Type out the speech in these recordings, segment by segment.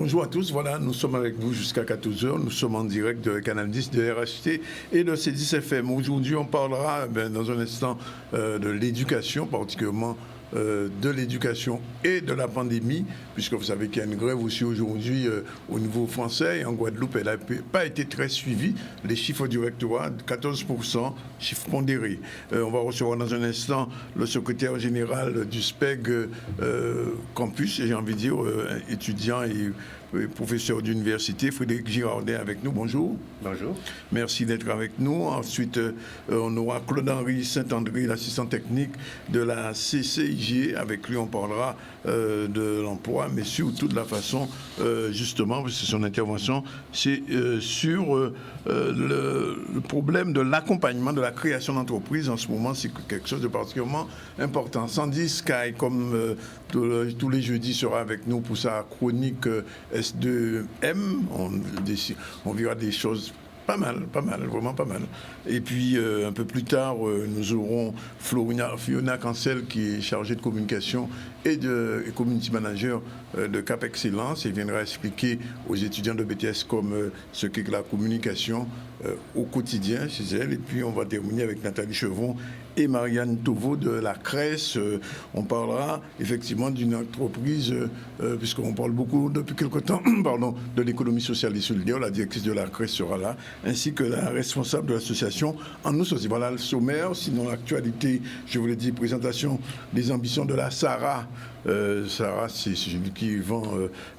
bonjour à tous. Voilà, nous sommes avec vous jusqu'à 14h. Nous sommes en direct de Canal 10, de RHT et de C10 FM. Aujourd'hui, on parlera dans un instant de l'éducation, particulièrement de l'éducation et de la pandémie, puisque vous savez qu'il y a une grève aussi aujourd'hui au niveau français et en Guadeloupe, elle n'a pas été très suivie. Les chiffres du rectorat, 14%, chiffre pondéré. On va recevoir dans un instant le secrétaire général du SPEG Campus, j'ai envie de dire, étudiant et professeur d'université, Frédéric Girardin avec nous. Bonjour. Bonjour. Merci d'être avec nous. Ensuite, on aura Claude-Henri Saint-André, l'assistant technique de la CCIG. Avec lui, on parlera de l'emploi, mais surtout de la façon, justement, parce que son intervention, c'est sur le problème de l'accompagnement de la création d'entreprises. En ce moment, c'est quelque chose de particulièrement important. Sandy Sky, comme tous les jeudis, sera avec nous pour sa chronique S2M. On verra des choses pas mal, vraiment pas mal. Et puis, un peu plus tard, nous aurons Fiona Cancel, qui est chargée de communication et de community manager de Cap Excellence, et viendra expliquer aux étudiants de BTS comme ce qu'est la communication au quotidien chez elle. Et puis, on va terminer avec Nathalie Chevron et Marianne Tovo de la CRES. On parlera effectivement d'une entreprise, puisqu'on parle beaucoup depuis quelque temps de l'économie sociale et solidaire. La directrice de la CRES sera là, ainsi que la responsable de l'association En Nous Aussi. Voilà le sommaire. Sinon, l'actualité, je vous l'ai dit, présentation des ambitions de la SARA. SARA, c'est celui qui vend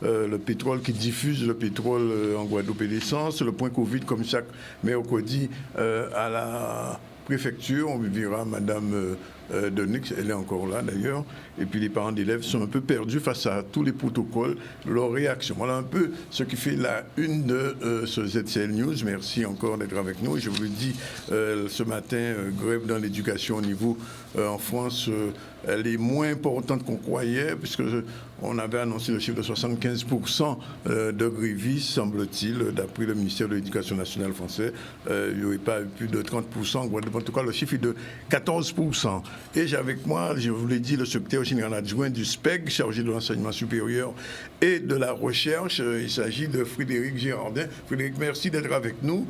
le pétrole, qui diffuse le pétrole en Guadeloupe et l'essence. Le point Covid, comme chaque mercredi, à la préfecture. On verra Madame Denix, elle est encore là d'ailleurs. Et puis les parents d'élèves sont un peu perdus face à tous les protocoles, leurs réactions. Voilà un peu ce qui fait la une de ce ZCL News. Merci encore d'être avec nous. Et je vous le dis, ce matin, grève dans l'éducation au niveau en France, elle est moins importante qu'on croyait, puisque on avait annoncé le chiffre de 75% de grévistes, semble-t-il, d'après le ministère de l'Éducation nationale français. Il n'y aurait pas eu plus de 30% en Guadeloupe. En tout cas, le chiffre est de 14%. Et j'ai avec moi, je vous l'ai dit, le secrétaire général adjoint du SPEG, chargé de l'enseignement supérieur et de la recherche. Il s'agit de Frédéric Girardin. Frédéric, merci d'être avec nous.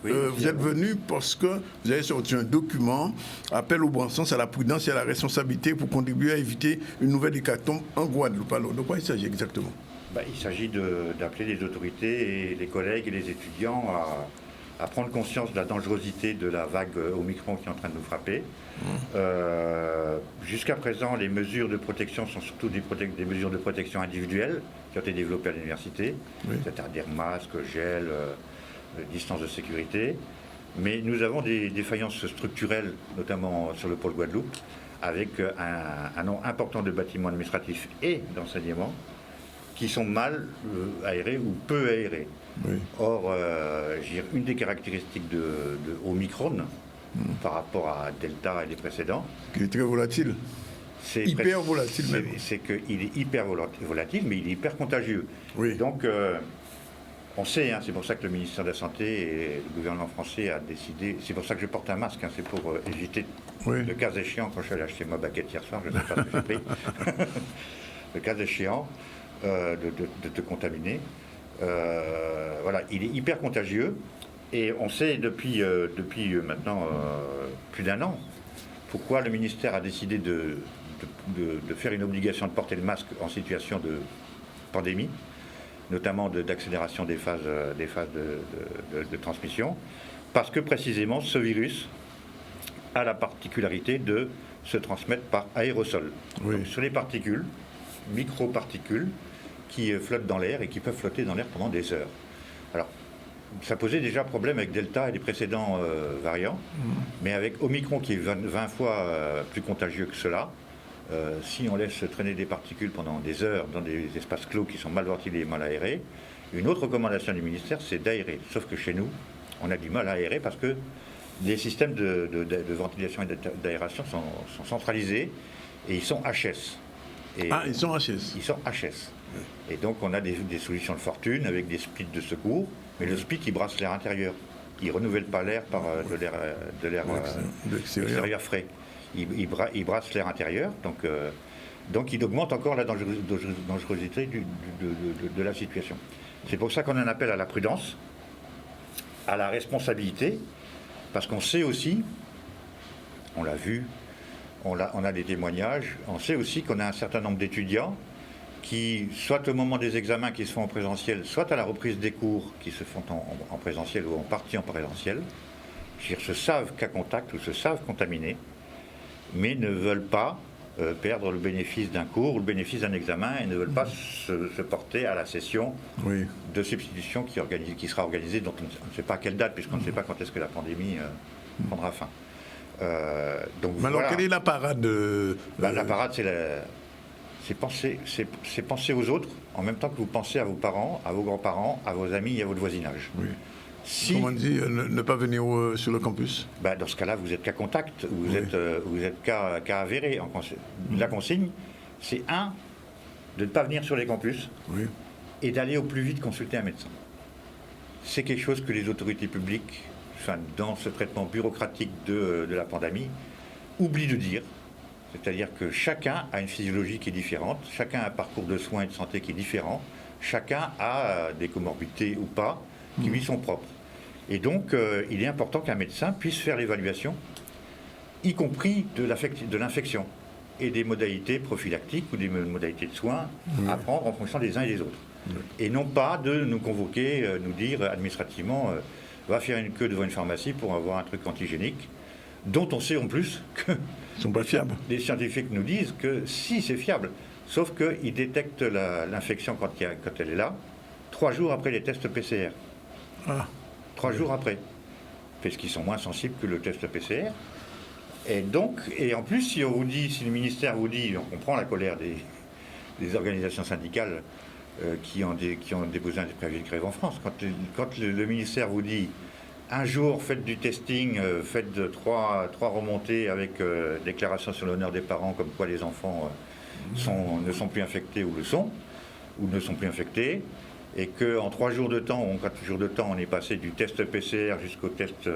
Oui, vous êtes venu parce que vous avez sorti un document, appel au bon sens, à la prudence et à la responsabilité pour contribuer à éviter une nouvelle hécatombe en Guadeloupe. Alors, de quoi il s'agit exactement? Il s'agit d'appeler les autorités et les collègues et les étudiants à prendre conscience de la dangerosité de la vague Omicron qui est en train de nous frapper. Jusqu'à présent, les mesures de protection sont surtout des mesures de protection individuelles qui ont été développées à l'université, c'est-à-dire masques, gel, distance de sécurité. Mais nous avons des défaillances structurelles, notamment sur le pôle Guadeloupe, avec un nombre important de bâtiments administratifs et d'enseignement qui sont mal aérés ou peu aérés. Oui. Or, une des caractéristiques de Omicron, par rapport à Delta et les précédents, qui est très volatile. C'est hyper volatile même. C'est qu'il est hyper volatile, mais il est hyper contagieux. Oui. Donc, on sait, c'est pour ça que le ministère de la Santé et le gouvernement français a décidé, c'est pour ça que je porte un masque, c'est pour éviter, le cas échéant, quand je suis allé acheter ma baguette hier soir, je ne sais pas ce que j'ai pris, le cas échéant de te contaminer. Voilà, il est hyper contagieux et on sait depuis maintenant plus d'un an pourquoi le ministère a décidé de faire une obligation de porter le masque en situation de pandémie, notamment d'accélération des phases de transmission, parce que précisément ce virus a la particularité de se transmettre par aérosol. Oui. Donc, sur les particules, microparticules, qui flottent dans l'air et qui peuvent flotter dans l'air pendant des heures. Alors, ça posait déjà problème avec Delta et les précédents variants, mais avec Omicron qui est 20 fois plus contagieux que cela, si on laisse traîner des particules pendant des heures dans des espaces clos qui sont mal ventilés et mal aérés, une autre recommandation du ministère, c'est d'aérer. Sauf que chez nous, on a du mal à aérer parce que les systèmes de ventilation et d'aération sont centralisés et ils sont HS. Ils sont HS. Ils sont HS. Et donc on a des solutions de fortune avec des splits de secours, mais le split il brasse l'air intérieur. Il ne renouvelle pas l'air par de l'air extérieur frais. Il brasse l'air intérieur, donc Donc il augmente encore la dangerosité de la situation. C'est pour ça qu'on en appelle à la prudence, à la responsabilité, parce qu'on sait aussi, on l'a vu, on a des témoignages, on sait aussi qu'on a un certain nombre d'étudiants qui, soit au moment des examens qui se font en présentiel, soit à la reprise des cours qui se font en présentiel ou en partie en présentiel, se savent cas contact ou se savent contaminés, mais ne veulent pas perdre le bénéfice d'un cours ou le bénéfice d'un examen et ne veulent pas se porter à la session de substitution qui sera organisée, dont on ne sait pas à quelle date, puisqu'on ne sait pas quand est-ce que la pandémie prendra fin. Donc, mais alors, quelle est la parade La parade, c'est penser aux autres en même temps que vous pensez à vos parents, à vos grands-parents, à vos amis et à votre voisinage. Oui. Comment on dit, ne pas venir sur le campus? Dans ce cas-là, vous êtes cas contact, vous êtes cas avéré. La consigne, c'est de ne pas venir sur les campus et d'aller au plus vite consulter un médecin. C'est quelque chose que les autorités publiques, dans ce traitement bureaucratique de la pandémie, oublient de dire. C'est-à-dire que chacun a une physiologie qui est différente, chacun a un parcours de soins et de santé qui est différent, chacun a des comorbidités ou pas, qui lui sont propres. Et donc, il est important qu'un médecin puisse faire l'évaluation, y compris de l'infection, et des modalités prophylactiques ou des modalités de soins à prendre en fonction des uns et des autres. Et non pas de nous convoquer, nous dire administrativement, va faire une queue devant une pharmacie pour avoir un truc antigénique, dont on sait en plus que ils sont pas fiables. Les scientifiques nous disent que si, c'est fiable, sauf qu'ils détectent l'infection quand elle est là, 3 jours après les tests PCR. 3 jours après, parce qu'ils sont moins sensibles que le test PCR. Et en plus, si le ministère vous dit, on comprend la colère des organisations syndicales qui ont déposé un préavis de grève en France, quand le ministère vous dit, un jour, faites du testing, faites 3 remontées avec déclaration sur l'honneur des parents, comme quoi les enfants ne sont plus infectés ou ne sont plus infectés, et qu'en 3 jours de temps, ou en 4 jours de temps, on est passé du test PCR jusqu'au test,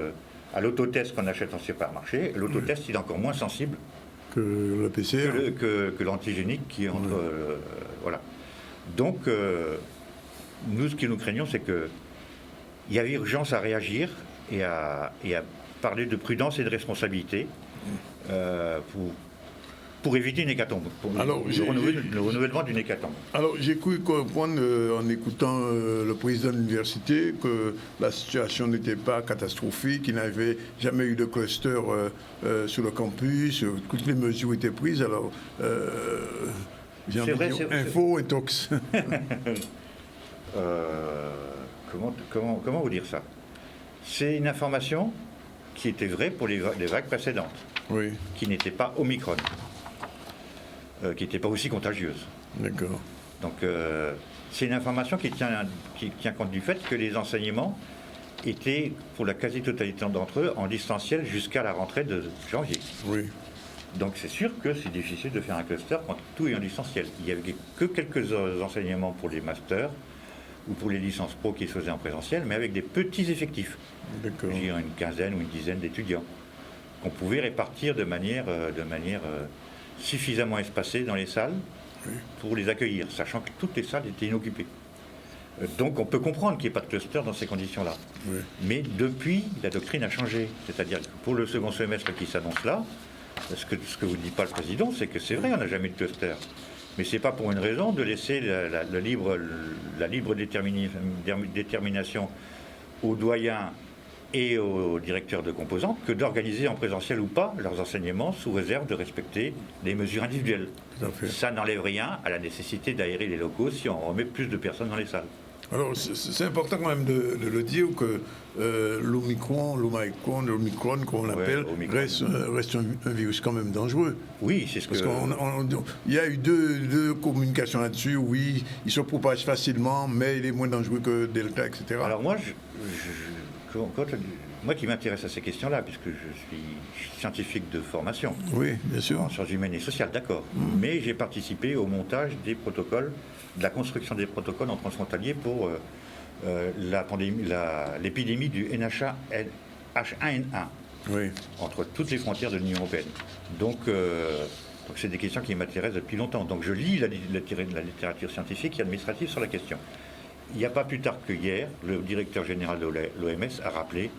à l'autotest qu'on achète en supermarché. L'autotest, il est encore moins sensible que le PCR, que l'antigénique qui est entre... voilà. Donc, nous, ce que nous craignons, c'est que il y avait urgence à réagir et à parler de prudence et de responsabilité pour éviter une hécatombe, le renouvellement d'une hécatombe. Alors, j'ai cru comprendre en écoutant le président de l'université que la situation n'était pas catastrophique, qu'il n'avait jamais eu de cluster sur le campus, toutes les mesures étaient prises. Alors, j'ai envie de dire info et tox. Comment vous dire ça? C'est une information qui était vraie pour les vagues précédentes, qui n'était pas Omicron, qui n'était pas aussi contagieuse. D'accord. Donc c'est une information qui tient compte du fait que les enseignements étaient, pour la quasi-totalité d'entre eux, en distanciel jusqu'à la rentrée de janvier. Oui. Donc c'est sûr que c'est difficile de faire un cluster quand tout est en distanciel. Il n'y avait que quelques enseignements pour les masters ou pour les licences pro qui se faisaient en présentiel, mais avec des petits effectifs. D'accord. Je dirais une quinzaine ou une dizaine d'étudiants qu'on pouvait répartir de manière suffisamment espacée dans les salles pour les accueillir, sachant que toutes les salles étaient inoccupées. Donc on peut comprendre qu'il n'y ait pas de cluster dans ces conditions-là. Oui. Mais depuis, la doctrine a changé. C'est-à-dire que pour le second semestre qui s'annonce là, ce que vous ne dit pas le président, c'est que c'est vrai, on n'a jamais eu de cluster. Mais ce n'est pas pour une raison de laisser la libre détermination aux doyens et aux directeurs de composantes que d'organiser en présentiel ou pas leurs enseignements sous réserve de respecter les mesures individuelles. Ça n'enlève rien à la nécessité d'aérer les locaux si on remet plus de personnes dans les salles. Alors, c'est important quand même de le dire que l'Omicron, qu'on appelle, reste un virus quand même dangereux. Oui, c'est ce que... Parce qu'il y a eu deux communications là-dessus. Oui, il se propage facilement, mais il est moins dangereux que Delta, etc. Alors moi, moi qui m'intéresse à ces questions-là, puisque je suis scientifique de formation. Oui, bien sûr. En sciences humaines et sociales, d'accord. Mais j'ai participé au montage des protocoles, de la construction des protocoles en transfrontalier pour l'épidémie du H1N1 oui. entre toutes les frontières de l'Union européenne. Donc Donc c'est des questions qui m'intéressent depuis longtemps. Donc je lis la littérature scientifique et administrative sur la question. Il n'y a pas plus tard que hier, le directeur général de l'OMS a rappelé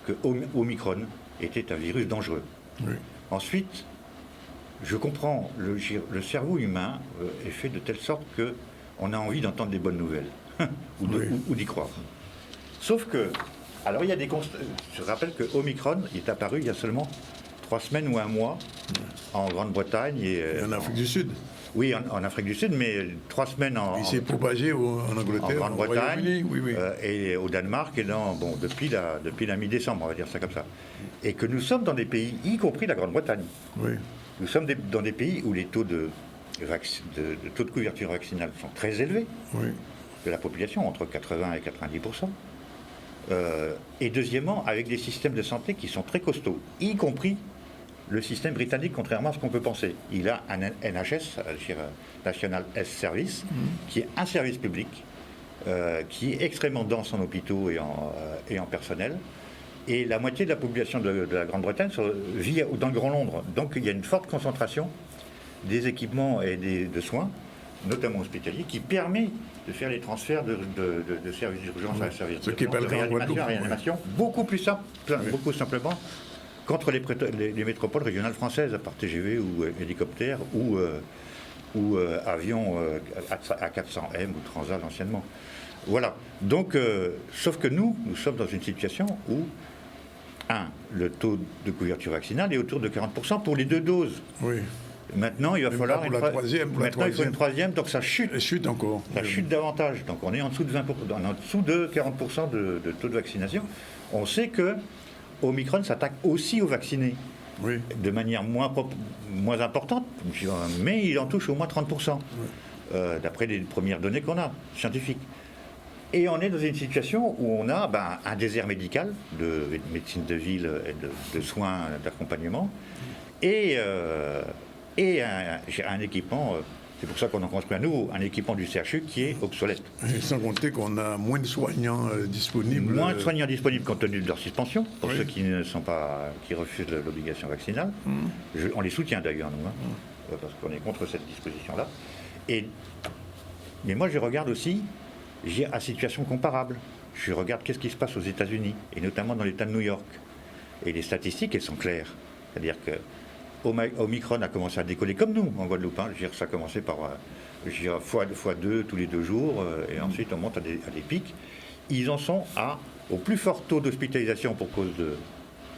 que Omicron était un virus dangereux. Oui. Ensuite, je comprends, le cerveau humain est fait de telle sorte qu'on a envie d'entendre des bonnes nouvelles ou d'y croire. Sauf que, alors il y a des constats. Je rappelle que Omicron est apparu il y a seulement 3 semaines ou 1 mois en Grande-Bretagne et en Afrique du Sud. Oui, en Afrique du Sud, mais 3 semaines il s'est propagé en Angleterre, en Grande-Bretagne, et au Danemark, et depuis la mi-décembre, on va dire ça comme ça. Et que nous sommes dans des pays, y compris la Grande-Bretagne. Oui. Nous sommes dans des pays où les taux de couverture vaccinale sont très élevés, de la population, entre 80 et 90%. Et deuxièmement, avec des systèmes de santé qui sont très costauds, y compris le système britannique, contrairement à ce qu'on peut penser. Il a un NHS, National Health Service, qui est un service public, qui est extrêmement dense en hôpitaux et en personnel. Et la moitié de la population de la Grande-Bretagne vit dans le Grand Londres. Donc il y a une forte concentration des équipements et de soins, notamment hospitaliers, qui permet de faire les transferts de services d'urgence à services de réanimation, beaucoup plus simple, beaucoup simplement qu'entre les métropoles régionales françaises, à part TGV ou hélicoptère ou avions A400M ou Transat anciennement. Voilà. Donc, sauf que nous sommes dans une situation où, le taux de couverture vaccinale est autour de 40% pour les 2 doses. Oui. Maintenant, il va falloir il faut une troisième, donc ça chute. Elle chute encore. Ça chute davantage. Donc on est en dessous de 40% de taux de vaccination. On sait que Omicron s'attaque aussi aux vaccinés. Oui. De manière moins importante, mais il en touche au moins 30%, d'après les premières données qu'on a, scientifiques. Et on est dans une situation où on a un désert médical de médecine de ville et de soins d'accompagnement et un équipement, c'est pour ça qu'on en construit un équipement du CHU qui est obsolète. Et sans compter qu'on a moins de soignants disponibles. Moins de soignants disponibles compte tenu de leur suspension, pour ceux qui refusent l'obligation vaccinale. On les soutient d'ailleurs, nous, parce qu'on est contre cette disposition-là. Mais moi, je regarde aussi, à situation comparable. Je regarde qu'est-ce qui se passe aux États-Unis, et notamment dans l'État de New York. Et les statistiques, elles sont claires. C'est-à-dire que Omicron a commencé à décoller comme nous en Guadeloupe. Ça a commencé par fois 2 tous les 2 jours, et ensuite on monte à des pics. Ils en sont au plus fort taux d'hospitalisation pour cause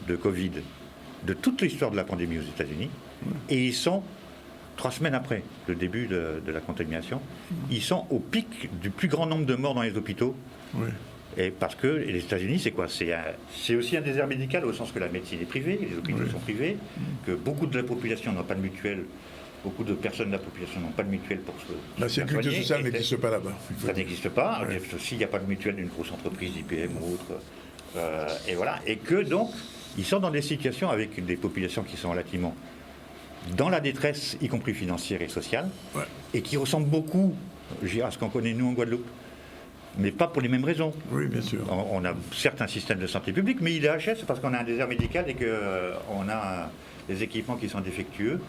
de Covid de toute l'histoire de la pandémie aux États-Unis, et ils sont 3 semaines après le début de la contamination, ils sont au pic du plus grand nombre de morts dans les hôpitaux. Oui. Et parce que les États-Unis, c'est quoi? C'est aussi un désert médical au sens que la médecine est privée, les hôpitaux sont privés, que beaucoup de la population n'a pas de mutuelle, beaucoup de personnes de la population n'ont pas de mutuelle pour se La sécurité sociale n'existe pas là-bas. Ça n'existe pas. Ouais. S'il n'y a pas de mutuelle d'une grosse entreprise, IBM ou autre. Et voilà. Et que donc, ils sont dans des situations avec des populations qui sont relativement dans la détresse, y compris financière et sociale, et qui ressemblent beaucoup à ce qu'on connaît nous en Guadeloupe. Mais pas pour les mêmes raisons. Oui, bien sûr. On a certains systèmes de santé publique, mais IDHS, c'est parce qu'on a un désert médical et qu'on a des équipements qui sont défectueux.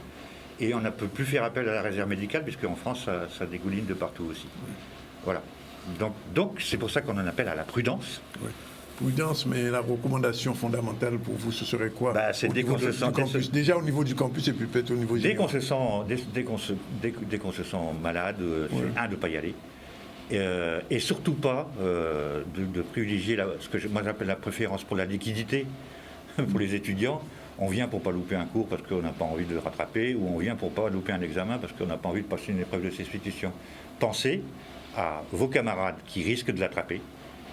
Et on ne peut plus faire appel à la réserve médicale, puisqu'en France, ça dégouline de partout aussi. Oui. Voilà. Donc, c'est pour ça qu'on en appelle à la prudence. Oui. Prudence, mais la recommandation fondamentale pour vous, ce serait quoi? C'est dès qu'on se sent... Déjà au niveau du campus et puis peut-être au niveau... Dès qu'on se sent malade, de ne pas y aller. Et surtout pas de privilégier ce que moi j'appelle la préférence pour la liquidité pour les étudiants. On vient pour ne pas louper un cours parce qu'on n'a pas envie de le rattraper, ou on vient pour ne pas louper un examen parce qu'on n'a pas envie de passer une épreuve de substitution. Pensez à vos camarades qui risquent de l'attraper,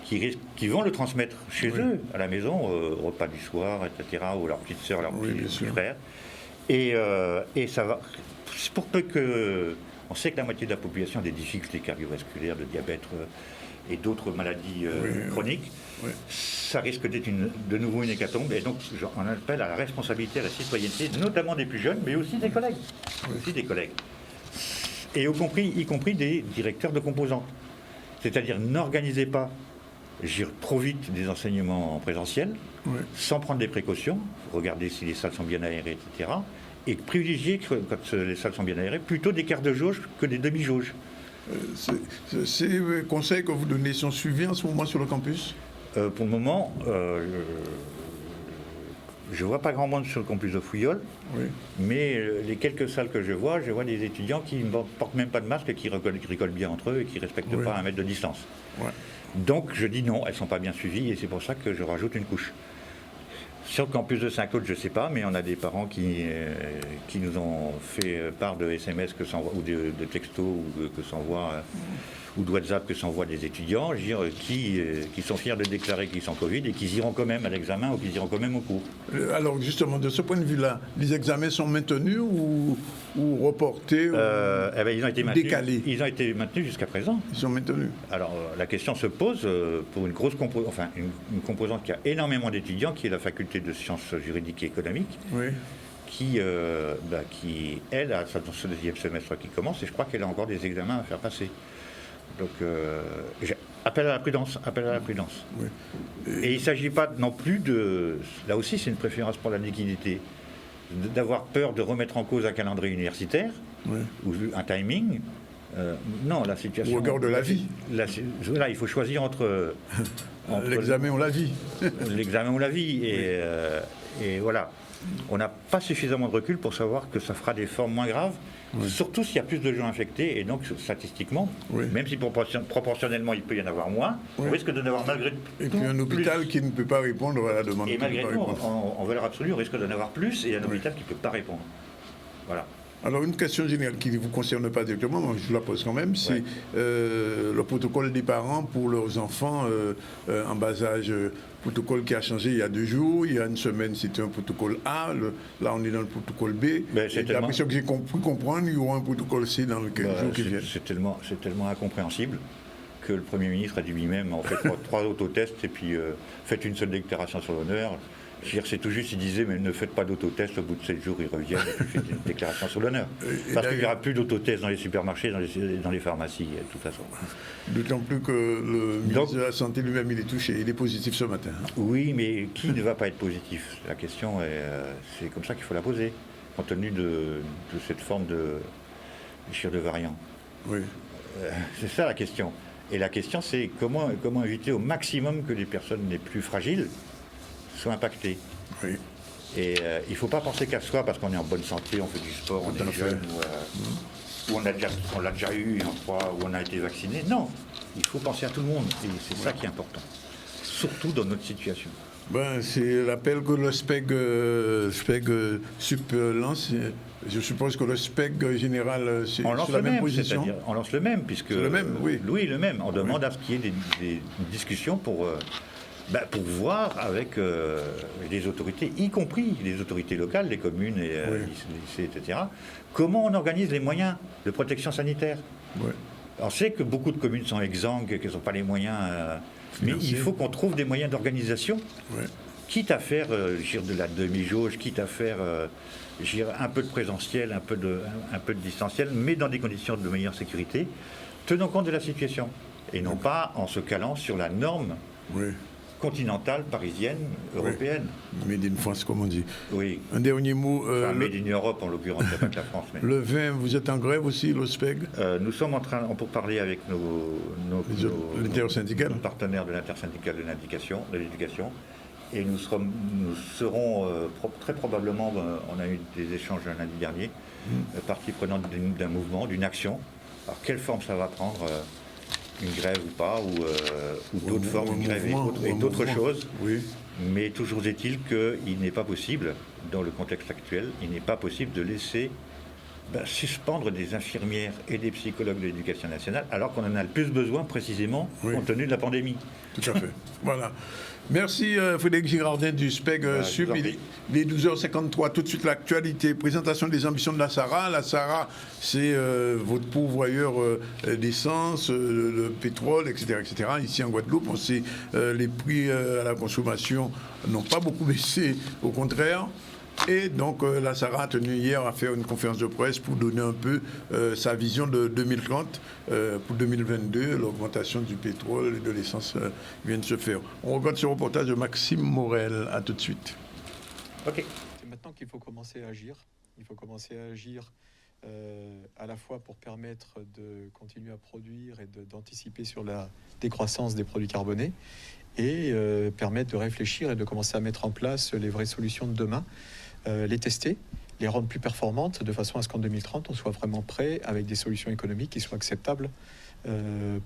qui vont le transmettre chez eux, à la maison, au repas du soir, etc., ou leur petite sœur, leur petit frère. Et ça va... Pour peu que... On sait que la moitié de la population a des difficultés cardiovasculaires, de diabète et d'autres maladies chroniques. Oui. Ça risque d'être de nouveau une hécatombe. Et donc, on appelle à la responsabilité, à la citoyenneté, notamment des plus jeunes, mais aussi des collègues. Et y compris des directeurs de composantes. C'est-à-dire, n'organisez pas trop vite des enseignements en présentiel, sans prendre des précautions, regardez si les salles sont bien aérées, etc., et privilégier, quand les salles sont bien aérées, plutôt des quarts de jauge que des demi-jauges. Ces conseils que vous donnez sont suivis en ce moment sur le campus? Pour le moment, je ne vois pas grand monde sur le campus de Fouillol, oui. Mais les quelques salles que je vois des étudiants qui ne portent même pas de masque et qui rigolent bien entre eux et qui ne respectent pas 1 mètre de distance. Ouais. Donc je dis non, elles ne sont pas bien suivies et c'est pour ça que je rajoute une couche. Sur le campus de Saint-Claude, je ne sais pas, mais on a des parents qui nous ont fait part de SMS ou de textos que s'envoient ou de WhatsApp que s'envoient des étudiants, je veux dire, qui sont fiers de déclarer qu'ils sont Covid et qu'ils iront quand même à l'examen ou qu'ils iront quand même au cours. Alors justement, de ce point de vue-là, les examens sont maintenus ou reportés ou ils ont été maintenus, décalés? Ils ont été maintenus jusqu'à présent. Ils sont maintenus. Alors la question se pose pour une grosse une composante qui a énormément d'étudiants, qui est la faculté de sciences juridiques et économiques. Oui. Qui, elle, a son 2e semestre qui commence et je crois qu'elle a encore des examens à faire passer. Donc, appel à la prudence. Oui. Et il ne s'agit pas non plus de... Là aussi, c'est une préférence pour la liquidité. D'avoir peur de remettre en cause un calendrier universitaire ou un timing. Non, la situation... Au regard de la vie. Là, il faut choisir entre l'examen ou la vie. L'examen ou la vie. Et voilà. On n'a pas suffisamment de recul pour savoir que ça fera des formes moins graves, surtout s'il y a plus de gens infectés, et donc statistiquement, même si proportionnellement il peut y en avoir moins, on risque de n'avoir malgré tout. Et puis un hôpital qui ne peut pas répondre à la demande. Et malgré tout, en valeur absolue, on risque d'en avoir plus, et un hôpital qui ne peut pas répondre. Voilà. Alors une question générale qui ne vous concerne pas directement, mais je la pose quand même, c'est le protocole des parents pour leurs enfants en bas âge. Protocole qui a changé il y a 2 jours, il y a une semaine c'était un protocole A, là on est dans le protocole B. J'ai l'impression que j'ai compris comprendre, il y aura un protocole C dans les jours qui viennent. C'est tellement incompréhensible que le Premier ministre a dit lui-même, on fait 3 autotests et puis faites une seule déclaration sur l'honneur. C'est tout juste, il disait, mais ne faites pas d'autotest, au bout de 7 jours, ils reviennent et puis faites une déclaration sur l'honneur. Parce qu'il n'y aura plus d'autotest dans les supermarchés, dans les pharmacies, de toute façon. D'autant plus que le ministre de la Santé lui-même, il est touché, il est positif ce matin. Oui, mais qui ne va pas être positif? La question, c'est comme ça qu'il faut la poser, compte tenu de cette forme de variant. Oui. C'est ça la question. Et la question, c'est comment éviter au maximum que les personnes les plus fragiles soient impactés. Oui. Et il ne faut pas penser qu'à soi, parce qu'on est en bonne santé, on fait du sport, on est jeune, ou on l'a déjà eu, ou on a été vacciné. Non, il faut penser à tout le monde, et c'est ça qui est important, surtout dans notre situation. C'est l'appel que le SPEG SUP lance. Je suppose que le SPEG général, c'est la même position. On lance le même, puisque... C'est le même, oui. Oui, le même. On demande à ce qu'il y ait des discussions pour voir avec les autorités, y compris les autorités locales, les communes, et, les lycées, etc., comment on organise les moyens de protection sanitaire. Oui. On sait que beaucoup de communes sont exsangues, qu'elles n'ont pas les moyens, mais il faut qu'on trouve des moyens d'organisation, quitte à faire de la demi-jauge, quitte à faire un peu de présentiel, un peu de distanciel, mais dans des conditions de meilleure sécurité, tenant compte de la situation, et non pas en se calant sur la norme continentale, parisienne, européenne. Made in France, comme on dit. Oui. Un dernier mot. Made in Europe, en l'occurrence, c'est pas que la France. Mais... Le 20, vous êtes en grève aussi, l'OSPEG? Nous sommes en train, pour parler avec nos partenaires de l'intersyndicale de l'éducation, et nous serons très probablement, on a eu des échanges lundi dernier, partie prenante d'un mouvement, d'une action. Alors, quelle forme ça va prendre une grève ou pas, ou d'autres formes, une grève et d'autres choses. Oui. Mais toujours est-il qu'il n'est pas possible, dans le contexte actuel, il n'est pas possible de laisser suspendre des infirmières et des psychologues de l'éducation nationale, alors qu'on en a le plus besoin précisément compte tenu de la pandémie. Tout à fait. Voilà. Merci Frédéric Girardin du SPEG SUP. Il est 12h53, tout de suite l'actualité. Présentation des ambitions de la SARA. La SARA, c'est votre pourvoyeur d'essence, de pétrole, etc., etc. Ici en Guadeloupe, on sait les prix à la consommation n'ont pas beaucoup baissé, au contraire. Et donc la SARA a tenu hier à faire une conférence de presse pour donner un peu sa vision de 2030 pour 2022. L'augmentation du pétrole et de l'essence vient de se faire. On regarde ce reportage de Maxime Morel. À tout de suite. Ok. C'est maintenant qu'il faut commencer à agir. Il faut commencer à agir à la fois pour permettre de continuer à produire et d'anticiper sur la décroissance des produits carbonés et permettre de réfléchir et de commencer à mettre en place les vraies solutions de demain, les tester, les rendre plus performantes de façon à ce qu'en 2030, on soit vraiment prêt avec des solutions économiques qui soient acceptables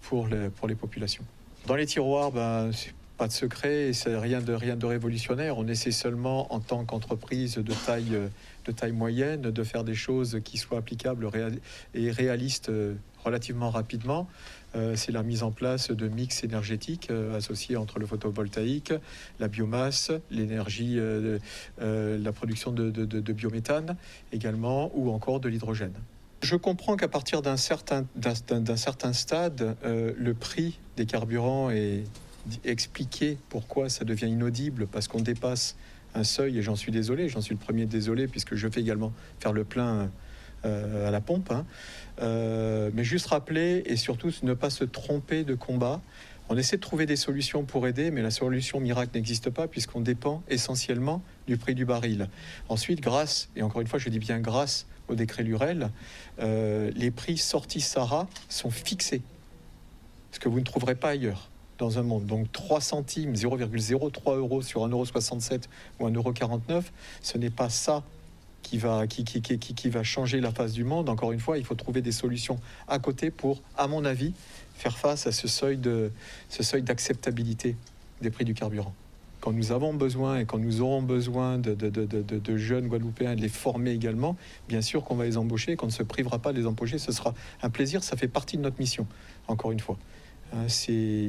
pour les populations. Dans les tiroirs, c'est pas de secret, c'est rien de révolutionnaire. On essaie seulement, en tant qu'entreprise de taille moyenne, de faire des choses qui soient applicables et réalistes relativement rapidement. C'est la mise en place de mix énergétiques associés entre le photovoltaïque, la biomasse, l'énergie, la production de biométhane également, ou encore de l'hydrogène. Je comprends qu'à partir d'un certain stade, le prix des carburants est expliquer pourquoi ça devient inaudible, parce qu'on dépasse un seuil, et j'en suis désolé, j'en suis le premier désolé, puisque je fais également faire le plein à la pompe, mais juste rappeler, et surtout ne pas se tromper de combat. On essaie de trouver des solutions pour aider, mais la solution miracle n'existe pas, puisqu'on dépend essentiellement du prix du baril. Ensuite, grâce, et encore une fois je dis bien grâce au décret Lurel, les prix sortis SARA sont fixés, ce que vous ne trouverez pas ailleurs dans un monde. Donc 3 centimes, 0,03 euros sur 1,67 € ou 1,49 €, ce n'est pas ça qui va changer la face du monde. Encore une fois, il faut trouver des solutions à côté pour, à mon avis, faire face à ce seuil d'acceptabilité des prix du carburant. Quand nous avons besoin et quand nous aurons besoin de jeunes Guadeloupéens et de les former également, bien sûr qu'on va les embaucher, qu'on ne se privera pas de les embaucher. Ce sera un plaisir, ça fait partie de notre mission, encore une fois.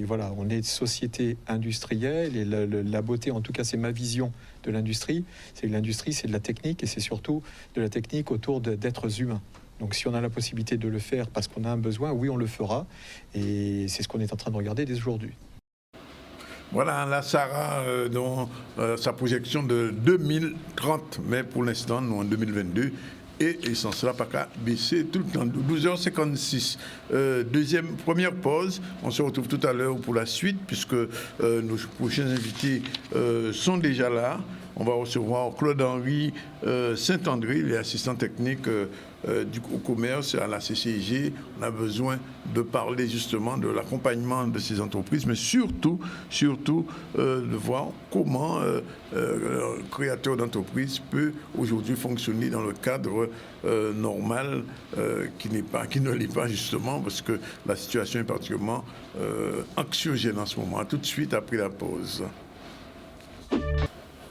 Voilà, on est une société industrielle et la beauté, en tout cas c'est ma vision de l'industrie, c'est que l'industrie c'est de la technique et c'est surtout de la technique autour d'êtres humains. Donc si on a la possibilité de le faire parce qu'on a un besoin, oui on le fera, et c'est ce qu'on est en train de regarder dès aujourd'hui. Voilà, la SARA, dont sa projection de 2030, mais pour l'instant nous en 2022. Et sans cela, pas qu'à baisser tout le temps. 12h56. Première pause. On se retrouve tout à l'heure pour la suite, puisque nos prochains invités sont déjà là. On va recevoir Claude-Henri Saint-André, il est assistant technique au commerce à la CCIG. On a besoin de parler justement de l'accompagnement de ces entreprises, mais surtout de voir comment un créateur d'entreprise peut aujourd'hui fonctionner dans le cadre normal qui ne l'est pas justement, parce que la situation est particulièrement anxiogène en ce moment. Tout de suite après la pause.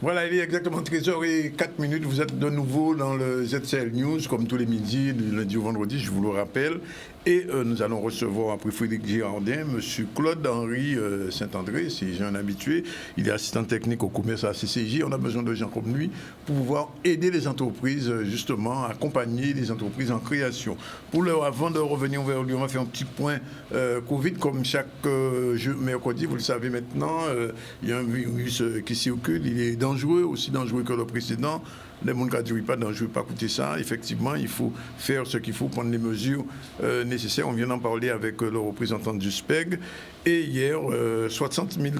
Voilà, il est exactement 13h04. Vous êtes de nouveau dans le ZCL News, comme tous les midis, du lundi au vendredi, je vous le rappelle. Et nous allons recevoir, après Frédéric Girardin, M. Claude-Henri Saint-André, c'est un habitué. Il est assistant technique au commerce à la CCJ. On a besoin de gens comme lui pour pouvoir aider les entreprises, justement, accompagner les entreprises en création. Avant de revenir vers lui, on va faire un petit point Covid, comme chaque mercredi, vous le savez maintenant. Il y a un virus qui circule, il est dangereux, aussi dangereux que le précédent. Les gens qui ne disent pas dangereux, pas écouter ça. Effectivement, il faut faire ce qu'il faut, prendre les mesures nécessaires. On vient d'en parler avec le représentant du SPEG. Et hier, 60 000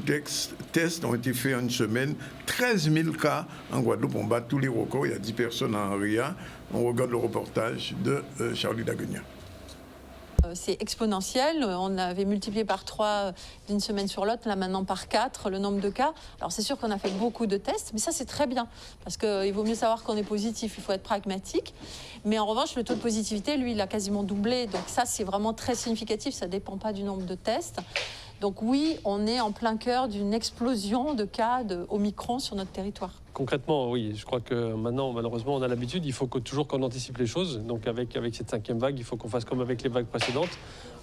tests ont été faits en une semaine. 13 000 cas en Guadeloupe. On bat tous les records. Il y a 10 personnes en RIA. On regarde le reportage de Charlie Daguenia. C'est exponentiel. On avait multiplié par 3 d'une semaine sur l'autre, là maintenant par 4 le nombre de cas. Alors c'est sûr qu'on a fait beaucoup de tests, mais ça c'est très bien, parce qu'il vaut mieux savoir qu'on est positif, il faut être pragmatique. Mais en revanche, le taux de positivité, lui, il a quasiment doublé. Donc ça, c'est vraiment très significatif, ça ne dépend pas du nombre de tests. Donc oui, on est en plein cœur d'une explosion de cas de Omicron sur notre territoire. Concrètement, oui, je crois que maintenant, malheureusement, on a l'habitude, il faut toujours qu'on anticipe les choses. Donc avec cette 5e vague, il faut qu'on fasse comme avec les vagues précédentes.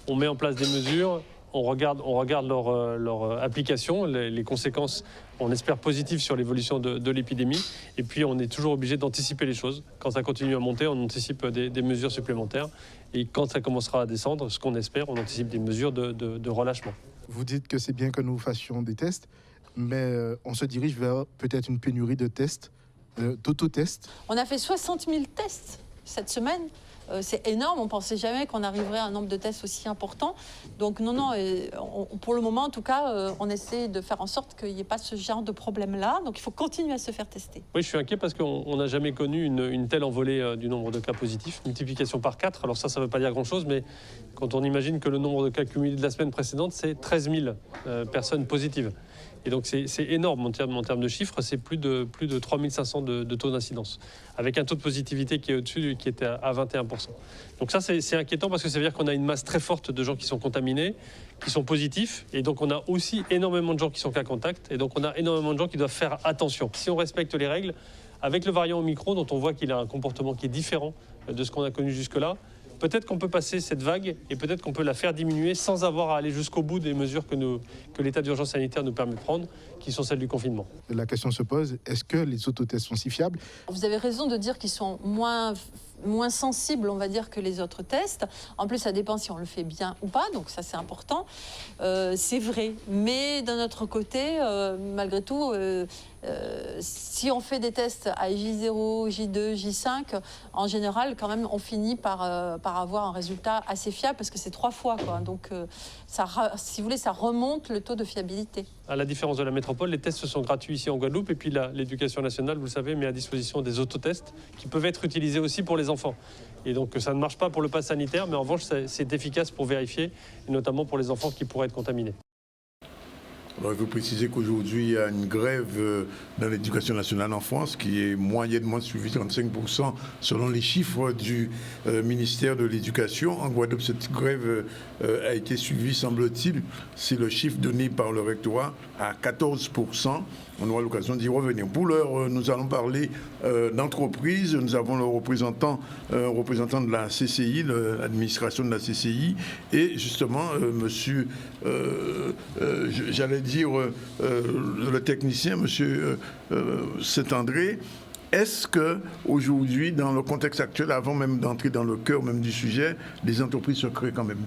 On met en place des mesures, on regarde leur application, les conséquences, on espère positives sur l'évolution de l'épidémie. Et puis on est toujours obligé d'anticiper les choses. Quand ça continue à monter, on anticipe des mesures supplémentaires. Et quand ça commencera à descendre, ce qu'on espère, on anticipe des mesures de relâchement. Vous dites que c'est bien que nous fassions des tests, mais on se dirige vers peut-être une pénurie de tests, d'autotests. On a fait 60 000 tests cette semaine. c'est énorme. On ne pensait jamais qu'on arriverait à un nombre de tests aussi important. Donc non, pour le moment, en tout cas, on essaie de faire en sorte qu'il n'y ait pas ce genre de problème-là. Donc il faut continuer à se faire tester. Oui, je suis inquiet parce qu'on n'a jamais connu une telle envolée du nombre de cas positifs. Multiplication par 4, alors ça ne veut pas dire grand-chose, mais quand on imagine que le nombre de cas cumulés de la semaine précédente, c'est 13 000 personnes positives. Et donc c'est énorme en termes de chiffres, c'est plus de 3 500 de taux d'incidence, avec un taux de positivité qui est au-dessus, qui était à 21%. Donc ça c'est inquiétant parce que ça veut dire qu'on a une masse très forte de gens qui sont contaminés, qui sont positifs, et donc on a aussi énormément de gens qui sont cas contact, et donc on a énormément de gens qui doivent faire attention. Si on respecte les règles, avec le variant Omicron, dont on voit qu'il a un comportement qui est différent de ce qu'on a connu jusque-là, peut-être qu'on peut passer cette vague et peut-être qu'on peut la faire diminuer sans avoir à aller jusqu'au bout des mesures que l'état d'urgence sanitaire nous permet de prendre, qui sont celles du confinement. La question se pose, est-ce que les autotests sont si fiables? Vous avez raison de dire qu'ils sont moins sensibles, on va dire, que les autres tests. En plus, ça dépend si on le fait bien ou pas, donc ça c'est important. C'est vrai, mais d'un autre côté, malgré tout, si on fait des tests à J0, J2, J5, en général, quand même, on finit par avoir un résultat assez fiable parce que c'est 3 fois, quoi. Donc, si vous voulez, ça remonte le taux de fiabilité. À la différence de la métropole, les tests sont gratuits ici en Guadeloupe et puis l'éducation nationale, vous le savez, met à disposition des autotests qui peuvent être utilisés aussi pour les enfants. Et donc ça ne marche pas pour le pass sanitaire, mais en revanche, c'est efficace pour vérifier, et notamment pour les enfants qui pourraient être contaminés. Alors, il faut préciser qu'aujourd'hui, il y a une grève dans l'éducation nationale en France qui est moyennement suivie, 35% selon les chiffres du ministère de l'Éducation. En Guadeloupe, cette grève a été suivie, semble-t-il, c'est le chiffre donné par le rectorat, à 14%. On aura l'occasion d'y revenir. Pour l'heure, nous allons parler d'entreprise. Nous avons le représentant de la CCI, l'administration de la CCI, et justement, monsieur, j'allais dire, le technicien, monsieur Saint-André. Est-ce qu'aujourd'hui, dans le contexte actuel, avant même d'entrer dans le cœur même du sujet, les entreprises se créent quand même?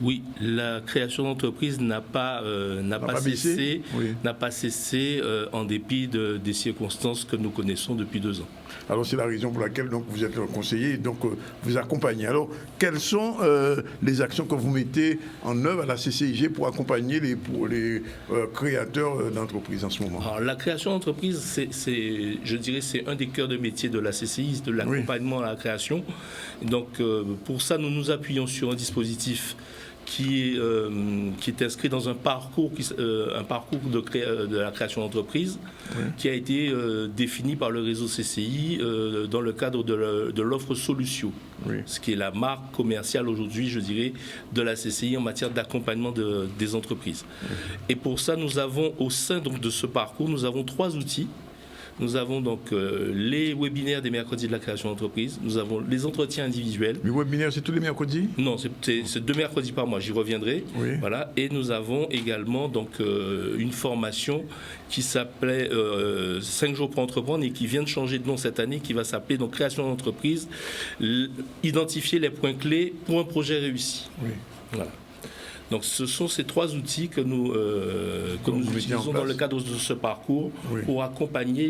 Oui, la création d'entreprises n'a pas cessé, oui. N'a pas cessé en dépit des circonstances que nous connaissons depuis 2 ans. Alors c'est la raison pour laquelle donc, vous êtes le conseiller et donc vous accompagnez. Alors quelles sont les actions que vous mettez en œuvre à la CCIG pour accompagner les créateurs d'entreprises en ce moment? Alors, la création d'entreprise, je dirais, c'est un des cœurs de métier de la CCI, de l'accompagnement à la création. Donc pour ça, nous nous appuyons sur un dispositif qui est inscrit dans un parcours de la création d'entreprise, qui a été défini par le réseau CCI dans le cadre de l'offre Solutio, ce qui est la marque commerciale aujourd'hui, je dirais, de la CCI en matière d'accompagnement des entreprises. Et pour ça, nous avons au sein donc, de ce parcours, nous avons 3 outils. Nous avons donc les webinaires des mercredis de la création d'entreprise. Nous avons les entretiens individuels. Les webinaires, c'est tous les mercredis? Non, c'est 2 mercredis par mois. J'y reviendrai. Oui. Voilà. Et nous avons également donc une formation qui s'appelait 5 jours pour entreprendre et qui vient de changer de nom cette année, qui va s'appeler donc création d'entreprise, identifier les points clés pour un projet réussi. Oui. Voilà. Donc ce sont ces 3 outils que nous utilisons dans le cadre de ce parcours pour accompagner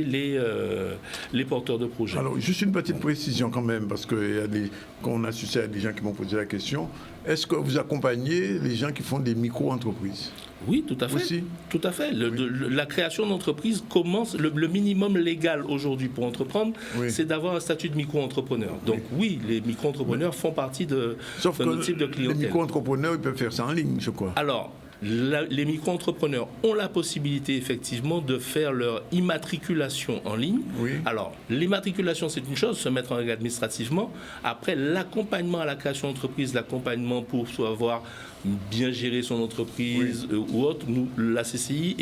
les porteurs de projets. Alors juste une petite précision quand même, parce qu'on a assisté à des gens qui m'ont posé la question. Est-ce que vous accompagnez les gens qui font des micro-entreprises? Oui, tout à fait. Aussi? Tout à fait. La création d'entreprise commence, le minimum légal aujourd'hui pour entreprendre, c'est d'avoir un statut de micro-entrepreneur. Donc oui, les micro-entrepreneurs font partie de notre type de clientèle. Les micro-entrepreneurs, ils peuvent faire ça en ligne, je crois. Alors, les micro-entrepreneurs ont la possibilité effectivement de faire leur immatriculation en ligne. Oui. Alors, l'immatriculation, c'est une chose, se mettre en règle administrativement. Après, l'accompagnement à la création d'entreprise, l'accompagnement pour savoir bien gérer son entreprise ou autre, la CCI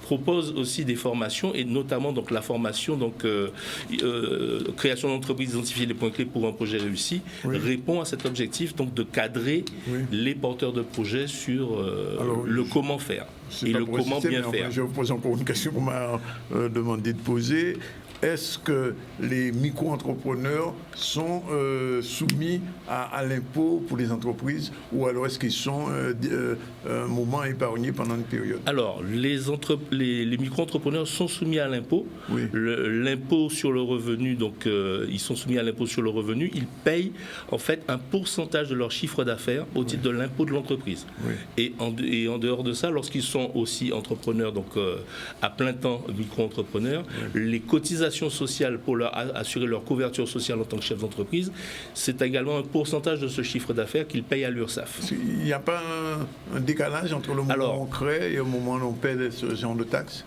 propose aussi des formations et notamment donc, la formation donc, création d'entreprise, identifier les points clés pour un projet réussi, répond à cet objectif donc, de cadrer les porteurs de projets sur le comment faire et le comment bien faire. Je vous pose encore une question qu'on m'a demandé de poser. est-ce que les micro-entrepreneurs sont soumis à l'impôt pour les entreprises ou alors est-ce qu'ils sont un moment épargnés pendant une période? Alors, les micro-entrepreneurs sont soumis à l'impôt. Oui. L'impôt sur le revenu, donc ils sont soumis à l'impôt sur le revenu. Ils payent en fait un pourcentage de leur chiffre d'affaires au titre de l'impôt de l'entreprise. Oui. Et en dehors de ça, lorsqu'ils sont aussi entrepreneurs, donc à plein temps micro-entrepreneurs, les cotisations sociales pour assurer leur couverture sociale en tant que chef d'entreprise, c'est également un pourcentage de ce chiffre d'affaires qu'ils payent à l'URSSAF. Il n'y a pas un décalage entre le moment où on crée et le moment où on paie ce genre de taxes?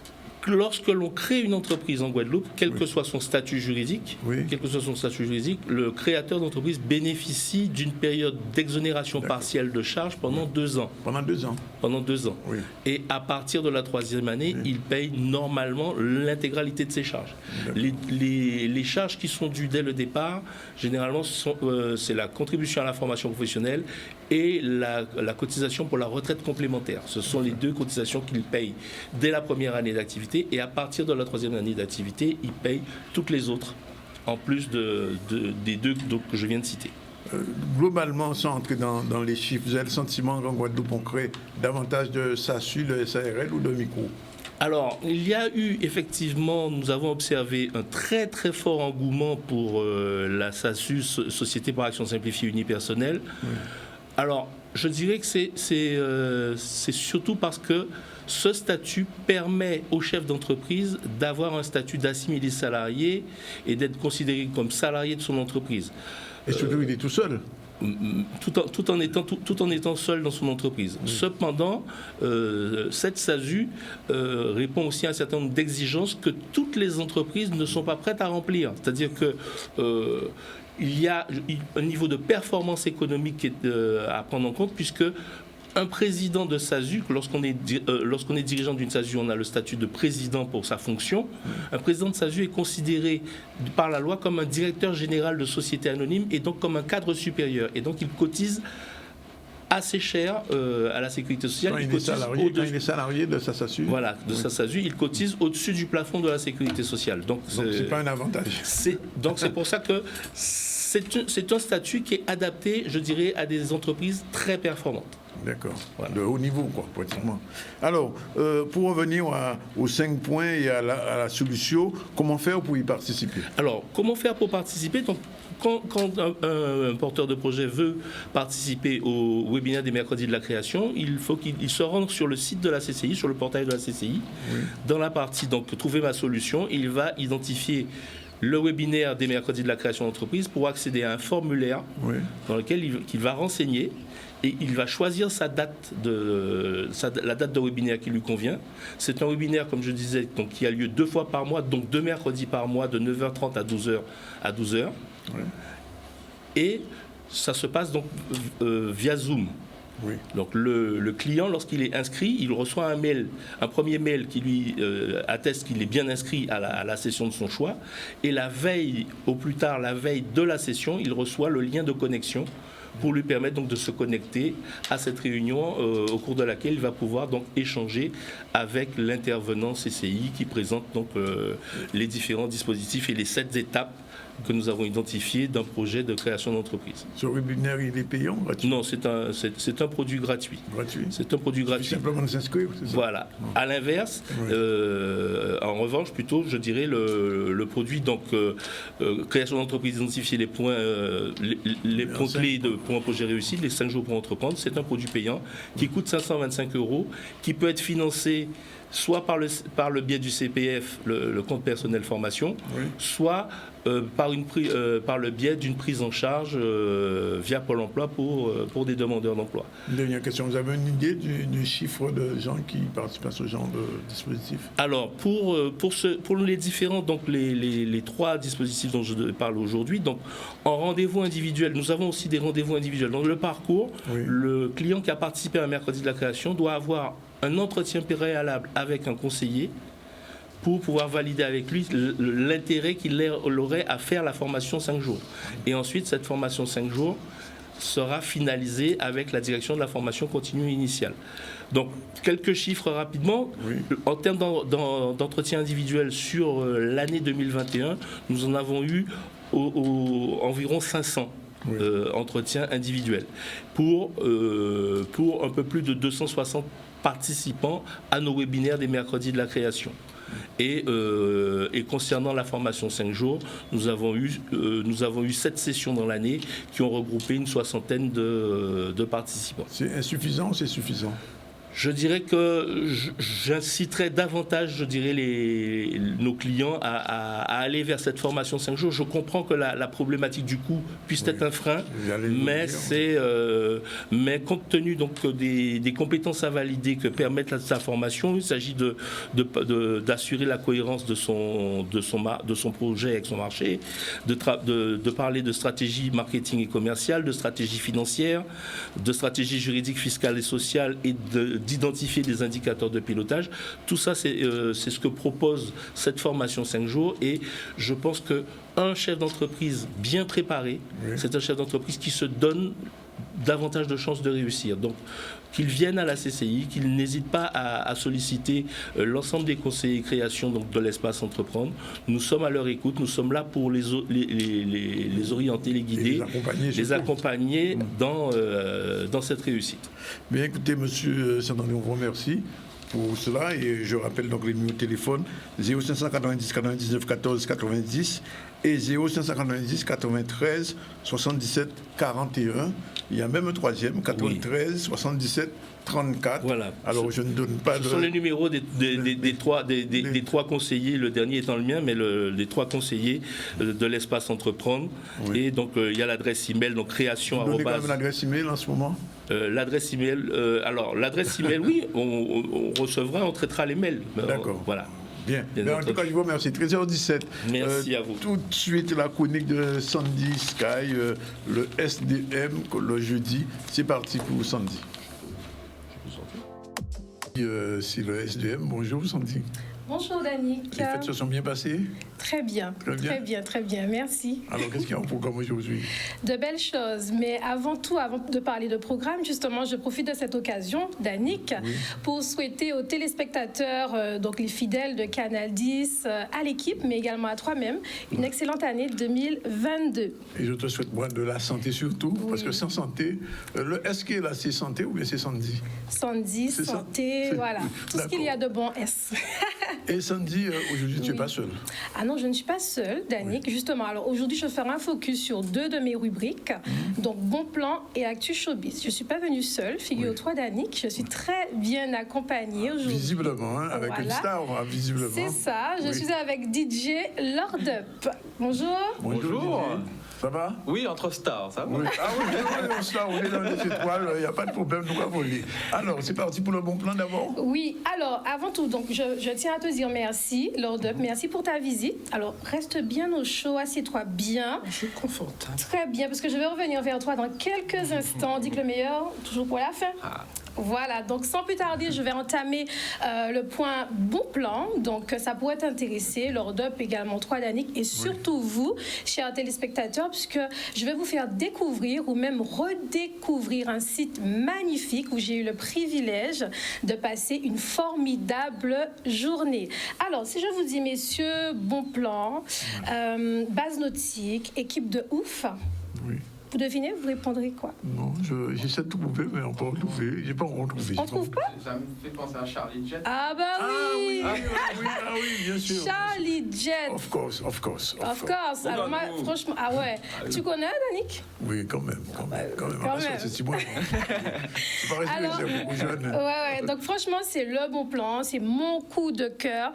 Lorsque l'on crée une entreprise en Guadeloupe, quel que soit son statut juridique, le créateur d'entreprise bénéficie d'une période d'exonération partielle de charges pendant 2 ans. Pendant 2 ans. Pendant 2 ans. Oui. Et à partir de la 3e année, il paye normalement l'intégralité de ses charges. Les charges qui sont dues dès le départ, généralement, c'est la contribution à la formation professionnelle et la cotisation pour la retraite complémentaire. Ce sont les 2 cotisations qu'il paye dès la première année d'activité. Et à partir de la 3e année d'activité, il paye toutes les autres, en plus des 2 que je viens de citer. Globalement, sans entrer dans les chiffres, vous avez le sentiment qu'en Guadeloupe, on crée davantage de SASU, de SARL ou de micro? Alors, il y a eu effectivement, nous avons observé un très très fort engouement pour la SASU, Société par Action Simplifiée Unipersonnelle. Oui. Alors, je dirais que c'est surtout parce que ce statut permet aux chefs d'entreprise d'avoir un statut d'assimilé salarié et d'être considéré comme salarié de son entreprise. Et surtout, il est tout seul. Tout en étant seul dans son entreprise. Oui. Cependant, cette SASU répond aussi à un certain nombre d'exigences que toutes les entreprises ne sont pas prêtes à remplir. C'est-à-dire que il y a un niveau de performance économique qui est à prendre en compte, puisque un président de SASU, lorsqu'on est dirigeant d'une SASU, on a le statut de président pour sa fonction. Un président de SASU est considéré par la loi comme un directeur général de société anonyme et donc comme un cadre supérieur. Et donc il cotise assez cher à la sécurité sociale. Quand il est salarié de sa SASU. Voilà, de sa SASU, il cotise au-dessus du plafond de la sécurité sociale. Donc c'est pas un avantage. Donc c'est pour ça que c'est un statut qui est adapté, je dirais, à des entreprises très performantes. D'accord, voilà. De haut niveau, quoi, pratiquement. Alors, pour revenir aux 5 points et à la solution, comment faire pour y participer? Alors, comment faire pour participer? Donc, quand un porteur de projet veut participer au webinaire des mercredis de la création, il faut qu'il se rende sur le site de la CCI, sur le portail de la CCI. Oui. Dans la partie, donc, trouver ma solution, il va identifier le webinaire des mercredis de la création d'entreprise pour accéder à un formulaire dans lequel il va renseigner et il va choisir la date de webinaire qui lui convient. C'est un webinaire, comme je disais, donc, qui a lieu 2 fois par mois, donc 2 mercredis par mois, de 9h30 à 12h. Oui. Et ça se passe donc via Zoom. Oui. Donc le client, lorsqu'il est inscrit, il reçoit un premier mail qui lui atteste qu'il est bien inscrit à la session de son choix. Et la veille, au plus tard, la veille de la session, il reçoit le lien de connexion pour lui permettre donc de se connecter à cette réunion au cours de laquelle il va pouvoir donc échanger avec l'intervenant CCI qui présente donc les différents dispositifs et les 7 étapes que nous avons identifiées d'un projet de création d'entreprise. Ce webinaire, il est payant, gratuit? Non, c'est un produit gratuit. Gratuit? C'est un produit gratuit. Simplement de s'inscrire, c'est ça? Voilà. À l'inverse, en revanche, plutôt, je dirais, le produit, donc, création d'entreprise, identifier les points clés pour un projet réussi, les 5 jours pour entreprendre, c'est un produit payant qui coûte 525 €, qui peut être financé soit par le biais du CPF, le compte personnel formation, soit par le biais d'une prise en charge via Pôle emploi pour des demandeurs d'emploi. Une dernière question, vous avez une idée du chiffre de gens qui participent à ce genre de dispositif? Alors, pour les différents, donc les 3 dispositifs dont je parle aujourd'hui, donc en rendez-vous individuel, nous avons aussi des rendez-vous individuels. Dans le parcours, le client qui a participé à un mercredi de la création doit avoir un entretien préalable avec un conseiller pour pouvoir valider avec lui l'intérêt qu'il aurait à faire la formation 5 jours. Et ensuite, cette formation 5 jours sera finalisé avec la direction de la formation continue initiale. Donc, quelques chiffres rapidement. Oui. En termes d'entretien individuel sur l'année 2021, nous en avons eu environ 500 entretiens individuels pour un peu plus de 260 participants à nos webinaires des mercredis de la création. Et concernant la formation 5 jours, nous avons eu 7 sessions dans l'année qui ont regroupé une soixantaine de participants. C'est insuffisant ou c'est suffisant? Je dirais que j'inciterais davantage, nos clients à aller vers cette formation 5 jours. Je comprends que la problématique du coût puisse être un frein, mais compte tenu donc des compétences à valider que permettent sa formation, il s'agit d'assurer la cohérence de son projet avec son marché, de parler de stratégie marketing et commerciale, de stratégie financière, de stratégie juridique, fiscale et sociale et d'identifier des indicateurs de pilotage. Tout ça, c'est ce que propose cette formation 5 jours. Et je pense qu'un chef d'entreprise bien préparé, c'est un chef d'entreprise qui se donne davantage de chances de réussir. Donc, qu'ils viennent à la CCI, qu'ils n'hésitent pas à solliciter l'ensemble des conseillers création donc de l'espace entreprendre. Nous sommes à leur écoute, nous sommes là pour les orienter, les guider, les accompagner dans cette réussite. Bien, écoutez, monsieur Saint-André, on vous remercie pour cela et je rappelle donc les numéros de téléphone 0590 99 14 90 et 0590 93 77 41. Il y a même un troisième, 93 77 34. Voilà. Alors je ne donne pas. Ce sont les numéros des trois conseillers, le dernier étant le mien, mais les trois conseillers de l'espace entreprendre. Oui. Et donc il y a l'adresse email, donc création. Vous donnez quand même l'adresse email en ce moment. L'adresse email, l'adresse email, oui, on recevra, on traitera les mails. D'accord. Voilà. Bien. En tout cas, je vous remercie. 13h17. Merci à vous. Tout de suite, la chronique de Sandy Sky, le SDM, le jeudi. C'est parti pour Sandy. C'est le SDM. Bonjour, Sandy. Bonjour, Danick. Les fêtes se sont bien passées? Très bien, très bien, merci. Alors, qu'est-ce qu'il y a en programme aujourd'hui? De belles choses, mais avant de parler de programme, justement, je profite de cette occasion, Danick, pour souhaiter aux téléspectateurs, donc les fidèles de Canal 10, à l'équipe, mais également à toi-même, une excellente année 2022. Et je te souhaite moi de la santé surtout, parce que sans santé, est-ce que là c'est santé ou bien c'est Sandy? Sandy, santé, voilà, tout ce qu'il y a de bon S. Et Sandy, aujourd'hui tu n'es pas seule? Ah non, je ne suis pas seule, Danick. Justement, alors aujourd'hui, je ferai un focus sur 2 de mes rubriques, donc Bon Plan et Actu Showbiz. Je ne suis pas venue seule, figure-toi, Danick. Je suis très bien accompagnée aujourd'hui. Visiblement, hein, avec une star, visiblement. C'est ça, je suis avec DJ Lord Up. Bonjour. Bonjour. Ça va? Oui, entre stars, ça va. Oui. Ah oui, on est stars, on est dans les étoiles, il n'y a pas de problème, nous allons voler. Alors, c'est parti pour le bon plan d'abord? Oui, alors, avant tout, donc, je tiens à te dire merci, Lord Up, merci pour ta visite. Alors, reste bien au chaud, assieds-toi bien. Je suis confortable. Très bien, parce que je vais revenir vers toi dans quelques instants. On dit que le meilleur, toujours pour la fin. Voilà, donc sans plus tarder, je vais entamer le point bon plan. Donc ça pourrait t'intéresser, Lord Up également, toi Danick, et surtout vous, chers téléspectateurs, puisque je vais vous faire découvrir ou même redécouvrir un site magnifique où j'ai eu le privilège de passer une formidable journée. Alors, si je vous dis, messieurs, bon plan, base nautique, équipe de ouf. Oui. Vous devinez, vous répondrez quoi? Non, j'essaie de trouver, mais on peut en trouver. J'ai pas encore trouvé. On trouve pas? Ça me fait penser à Charlie Jet. Ah bah oui! Ah oui, bien sûr. Charlie Jet. Of course. Alors moi, franchement, tu connais, Danick? Oui, quand même. C'est si bon. C'est pas resté beaucoup jeune. Ouais. Donc franchement, c'est le bon plan, c'est mon coup de cœur,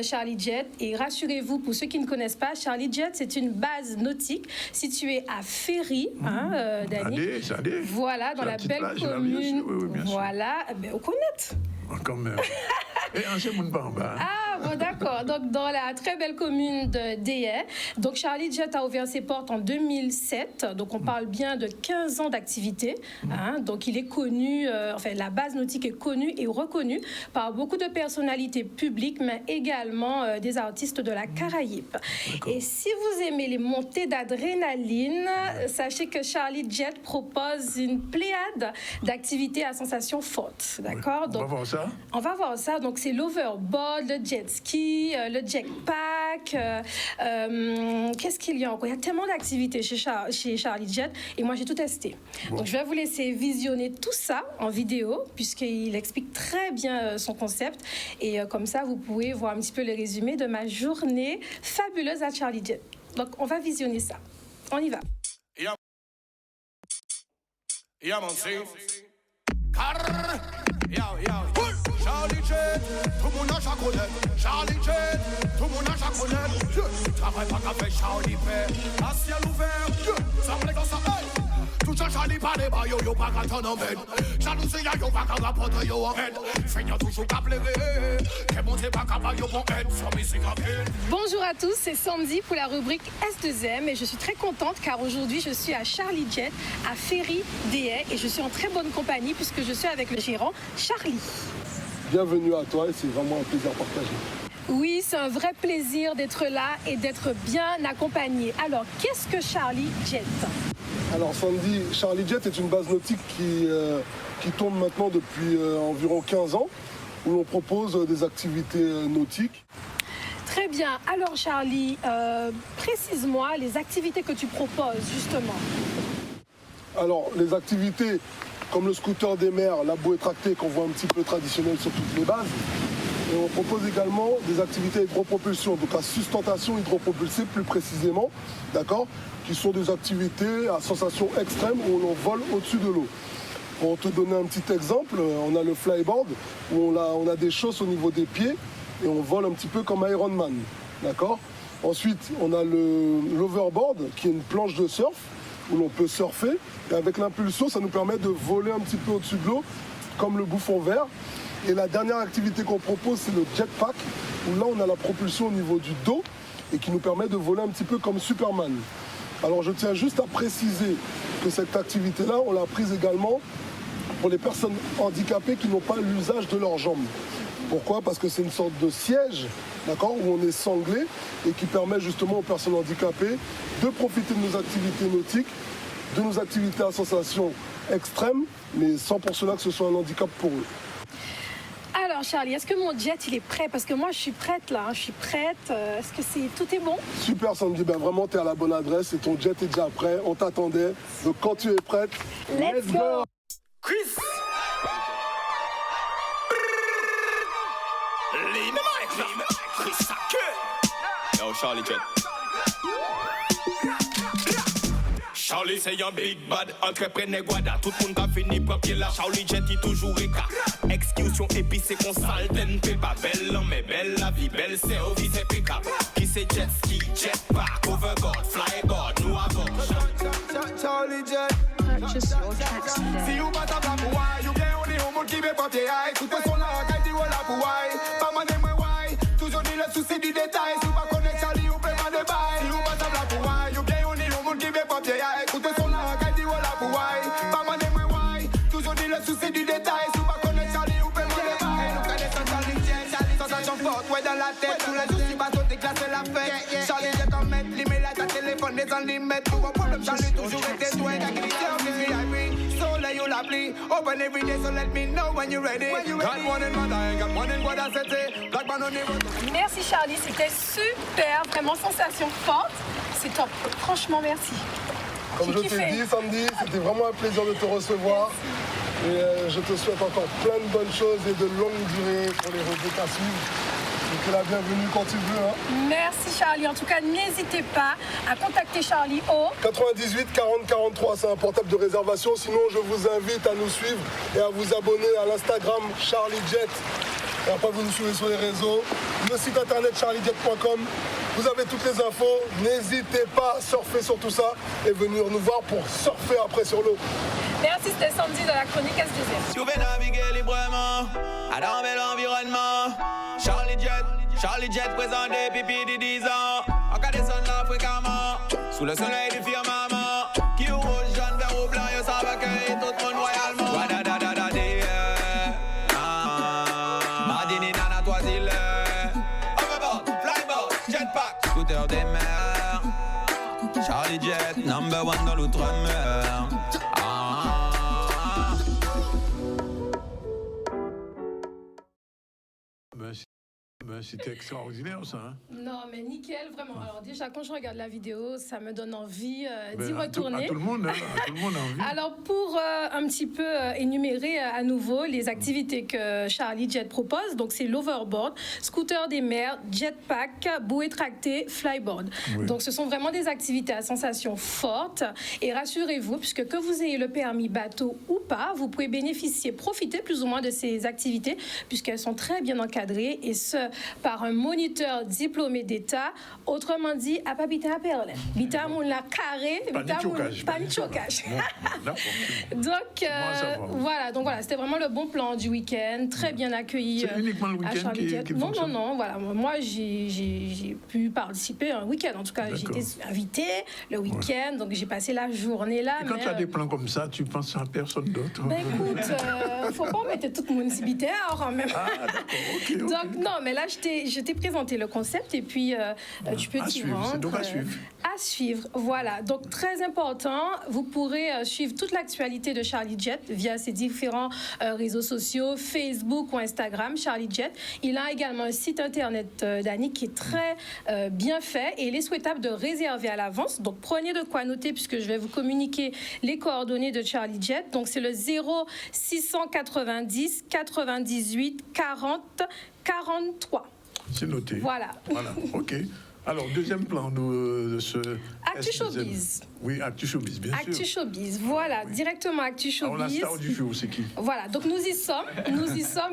Charlie Jet. Et rassurez-vous, pour ceux qui ne connaissent pas, Charlie Jet, c'est une base nautique située à Ferry. Danick. Voilà, dans la belle commune. Voilà, on connaît. Quand même. Et un chez mon pas en bas. Ah Bravo, d'accord. Donc, dans la très belle commune de Déhay. Donc, Charlie Jet a ouvert ses portes en 2007. Donc, on parle bien de 15 ans d'activité. Hein. Donc, il est connu, la base nautique est connue et reconnue par beaucoup de personnalités publiques, mais également des artistes de la Caraïbe. Et si vous aimez les montées d'adrénaline, sachez que Charlie Jet propose une pléiade d'activités à sensations fortes. D'accord? On va voir ça. On va voir ça. Donc, c'est l'overboard, le jet ski, le jetpack. Qu'est-ce qu'il y a encore? Il y a tellement d'activités chez Charlie Jet. Et moi, j'ai tout testé. Donc, je vais vous laisser visionner tout ça en vidéo, puisqu'il explique très bien son concept. Et comme ça, vous pouvez voir un petit peu le résumé de ma journée fabuleuse à Charlie Jet. Donc, on va visionner ça. On y va. Charlie Jet, tout le monde a chaconné. Charlie Jet, tout le monde a chaconné. Travaille pas qu'à faire Charlie Pay. À ciel ouvert, ça me dans sa haine. Tout ça Charlie pas les bails, yo pas qu'à t'en emmène. Jalousie, yo pas qu'à rapporter yo en haine. Feignant toujours qu'à pleurer. Qu'est monté pas qu'à yo pour haine. Sur musique à peine. Bonjour à tous, c'est Sandy pour la rubrique S2M. Et je suis très contente car aujourd'hui je suis à Charlie Jet, à Ferry Déhay. Et je suis en très bonne compagnie puisque je suis avec le gérant Charlie. Bienvenue à toi et c'est vraiment un plaisir partagé. Oui, c'est un vrai plaisir d'être là et d'être bien accompagné. Alors, qu'est-ce que Charlie Jet? Alors Sandy, Charlie Jet est une base nautique qui tourne maintenant depuis environ 15 ans, où l'on propose des activités nautiques. Très bien. Alors Charlie, précise-moi les activités que tu proposes justement. Alors, les activités comme le scooter des mers, la bouée tractée qu'on voit un petit peu traditionnelle sur toutes les bases. Et on propose également des activités hydropropulsion, donc à sustentation hydropropulsée plus précisément, d'accord, qui sont des activités à sensation extrême où l'on vole au-dessus de l'eau. Pour te donner un petit exemple, on a le flyboard où on a des chausses au niveau des pieds et on vole un petit peu comme Iron Man, d'accord. Ensuite, on a l'overboard qui est une planche de surf où l'on peut surfer. Et avec l'impulsion, ça nous permet de voler un petit peu au-dessus de l'eau, comme le bouffon vert. Et la dernière activité qu'on propose, c'est le jetpack, où là, on a la propulsion au niveau du dos et qui nous permet de voler un petit peu comme Superman. Alors, je tiens juste à préciser que cette activité-là, on l'a prise également pour les personnes handicapées qui n'ont pas l'usage de leurs jambes. Pourquoi? Parce que c'est une sorte de siège, d'accord, où on est sanglé et qui permet justement aux personnes handicapées de profiter de nos activités nautiques, de nos activités à sensation extrême, mais sans pour cela que ce soit un handicap pour eux. Alors Charlie, est-ce que mon jet il est prêt? Parce que moi je suis prête là, je suis prête. Est-ce que tout est bon? Super Sandy, ben vraiment tu es à la bonne adresse et ton jet est déjà prêt, on t'attendait. Donc quand tu es prête, let's go. Chris. Yo, Charlie Jet. Charlie c'est un big bad, entrepreneur guada. Tout le monde a fini pour qu'il a Charlie Jet est toujours éca. Exécution épicée qu'on sale t'es pas belle, mais belle la vie, belle service impeccable. Qui c'est jet ski, jetpack, overboard, flyboard, nous avons Charlie Jet. Purchase your tracks today. Si you bata bla pour why, you get only home qui veut porter high. Écoute son là, qu'elle dit voilà pour why. Pas mané moi why, toujours dit le souci du détail. Si vous pas connaître Charlie, ou peut pas de bail. Si you bata bla pour why, you get only home qui veut porter high. Écoute son là, qu'elle dit voilà pour why. Pas mané moi why, toujours dit le souci du détail. Si vous pas connaître Charlie, ou peut pas de bail. Nous connaissons Charlie Jet, sensation forte, ouais dans la tête. Tous les jours, si bateau déclassé la fête. Charlie Jet en mettre, limite là, ta téléphone, des en limite. Tout un problème, Charlie toujours été toi, you lovely. Open every day, so let me know when you're ready. Got one in my eye, got one in what I said. Black man on the Merci Charlie, c'était super, vraiment sensation forte. C'est top, franchement merci. Comme je te le dis Sandy, c'était vraiment un plaisir de te recevoir. Et je te souhaite encore plein de bonnes choses et de longues durées pour les rubriques à suivre. Tu es la bienvenue quand tu veux. Hein. Merci Charlie. En tout cas, n'hésitez pas à contacter Charlie au 98 40 43. C'est un portable de réservation. Sinon, je vous invite à nous suivre et à vous abonner à l'Instagram Charlie Jet. Et après, vous nous suivez sur les réseaux. Le site internet charliejet.com. Vous avez toutes les infos. N'hésitez pas à surfer sur tout ça et venir nous voir pour surfer après sur l'eau. Merci, c'était Sandy de la chronique S2M. Tu veux naviguer librement à dans l'environnement. Charlie Jet. Charlie Jet présent depuis 10 ans. En cas de son là fréquemment. Sous le soleil du firmament. Qui rouge, jaune, vert ou blanc, yo ça va accueillir tout le monde royalement. Wadadadadadé. Madini nana toisil. Overboard, flyboard, jetpack. Scooter des mers. Charlie Jet, number one dans l'outre-mer. C'était extraordinaire ça. Hein? Non, mais nickel, vraiment. Alors déjà, quand je regarde la vidéo, ça me donne envie d'y À tout retourner. le monde, hein, à tout le monde a envie. Alors pour un petit peu énumérer à nouveau les activités que Charlie Jet propose, donc c'est l'overboard, scooter des mers, jetpack, bouée tractée, flyboard. Oui. Donc ce sont vraiment des activités à sensations fortes. Et rassurez-vous, puisque que vous ayez le permis bateau ou pas, vous pouvez bénéficier, profiter plus ou moins de ces activités, puisqu'elles sont très bien encadrées, et ce, par un moniteur diplômé d'État, autrement dit, à pas biter à perle. Biter à mon la carré, pas de chocage. Donc, voilà, c'était vraiment le bon plan du week-end, très bien accueilli. C'est uniquement le week-end qui fonctionne. Non, voilà. Moi, j'ai pu participer un week-end. En tout cas, j'ai été invitée le week-end, donc j'ai passé la journée là. Et quand tu as des plans comme ça, tu penses à personne d'autre? Ben écoute, faut pas mettre tout le monde cibité quand même. Ah, d'accord, ok. Donc, non, mais là, je t'ai présenté le concept et puis tu peux t'y rendre. Donc à suivre. À suivre, voilà. Donc, très important, vous pourrez suivre toute l'actualité de Charlie Jet via ses différents réseaux sociaux, Facebook ou Instagram, Charlie Jet. Il a également un site internet d'Annick qui est très bien fait et il est souhaitable de réserver à l'avance. Donc, prenez de quoi noter puisque je vais vous communiquer les coordonnées de Charlie Jet. Donc, c'est le 0690 98 40 43. C'est noté. Voilà. OK. Alors, deuxième plan de ce... Actu Showbiz. Oui, Actu Showbiz, bien sûr. Actu Showbiz, voilà, directement Actu Showbiz. Alors, la star du jour, c'est qui? Voilà, donc nous y sommes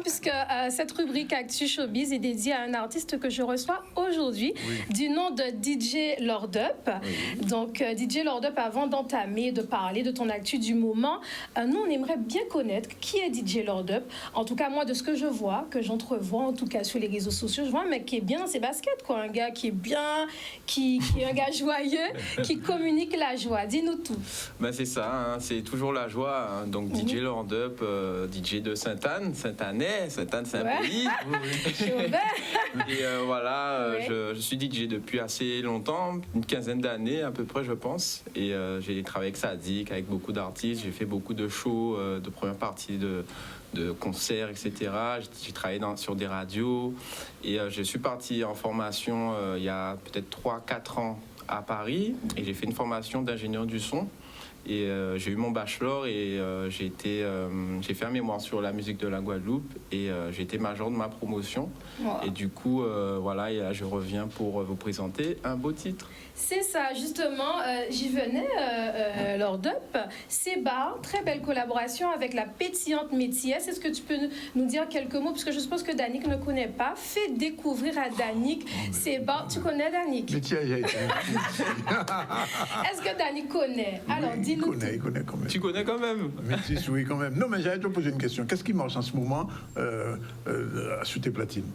puisque cette rubrique Actu Showbiz est dédiée à un artiste que je reçois aujourd'hui, du nom de DJ Lord Up. Oui. Donc, DJ Lord Up, avant d'entamer, de parler de ton actu du moment, nous, on aimerait bien connaître qui est DJ Lord Up. En tout cas, moi, de ce que je vois, que j'entrevois, en tout cas sur les réseaux sociaux, je vois un mec qui est bien dans ses baskets, quoi, un gars qui est bien, qui est un gars joyeux, qui communique la joie. Dis-nous tout. Ben c'est ça, hein, c'est toujours la joie. Hein. Donc DJ Lord Up, DJ de Sainte-Anne, Sainte-Annais, Sainte-Anne-Saint-Pays. Et voilà, je suis DJ depuis assez longtemps, une quinzaine d'années à peu près, je pense. Et j'ai travaillé avec Sadik, avec beaucoup d'artistes. J'ai fait beaucoup de shows, de première partie de concerts, etc. J'ai travaillé sur des radios et je suis parti en formation il y a peut-être 3-4 ans à Paris et j'ai fait une formation d'ingénieur du son et j'ai eu mon bachelor et j'ai fait un mémoire sur la musique de la Guadeloupe et j'ai été major de ma promotion. Et du coup, voilà, et là, je reviens pour vous présenter un beau titre. C'est ça, justement, j'y venais, Lord Up. Seba, très belle collaboration avec la pétillante Métiès. Est-ce que tu peux nous dire quelques mots? Parce que je suppose que Danick ne connaît pas. Fais découvrir à Danick Seba. Tu connais Danick? Métiès, est-ce que Danick connaît? Alors, dis-nous. Il connaît quand même. Tu connais quand même? Métiès, oui, quand même. Non, mais j'allais te poser une question. Qu'est-ce qui marche en ce moment sur tes platines?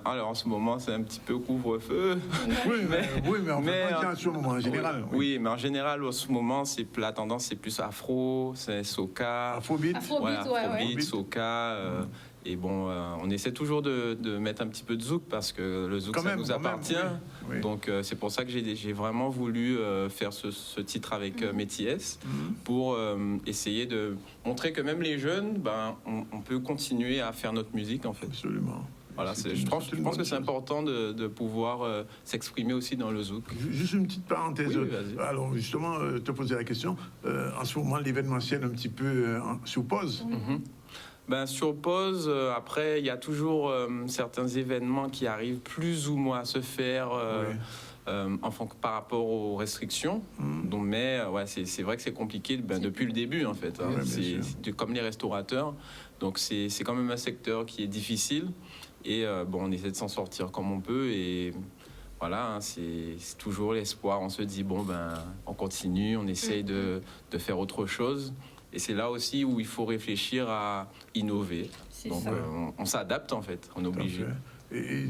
Alors, en ce moment, c'est un petit peu couvre-feu. Oui, mais en ce moment, en général. Oui, mais en général, en ce moment, la tendance, c'est plus afro, c'est soca. Afrobeat. Afrobeat, soca. Et bon, on essaie toujours de mettre un petit peu de zouk parce que le zouk, ça nous appartient. Oui. Donc, c'est pour ça que j'ai vraiment voulu faire ce titre avec Métiès pour essayer de montrer que même les jeunes, on peut continuer à faire notre musique, en fait. Absolument. Voilà, je pense que c'est important de pouvoir s'exprimer aussi dans le zouk. Juste une petite parenthèse. Oui, alors justement, te poser la question. En ce moment, l'événementiel un petit peu sous pause. Sur pause, après, il y a toujours certains événements qui arrivent plus ou moins à se faire par rapport aux restrictions. Donc, mais c'est vrai que c'est compliqué depuis le début, en fait. Hein. C'est comme les restaurateurs. Donc, c'est quand même un secteur qui est difficile. Et on essaie de s'en sortir comme on peut. Et voilà, hein, c'est toujours l'espoir. On se dit, on continue, on essaye de faire autre chose. Et c'est là aussi où il faut réfléchir à innover. Donc on s'adapte en fait, on est obligé. Et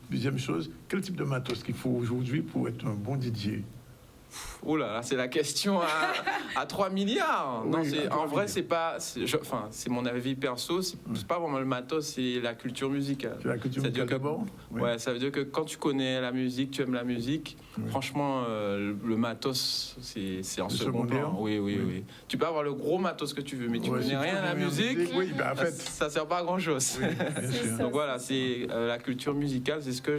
deuxième chose, quel type de matos qu'il faut aujourd'hui pour être un bon DJ? Oh là là, c'est la question à 3 milliards. Non, Oui, en vrai, c'est pas. C'est mon avis perso, c'est pas vraiment le matos, c'est la culture musicale. C'est la culture musicale d'abord? Ouais, ça veut dire que quand tu connais la musique, tu aimes la musique, franchement, le matos, c'est en second plan. Oui. Tu peux avoir le gros matos que tu veux, mais tu connais rien à la musique, en fait, ça sert pas à grand chose. Donc voilà, c'est la culture musicale, c'est ce que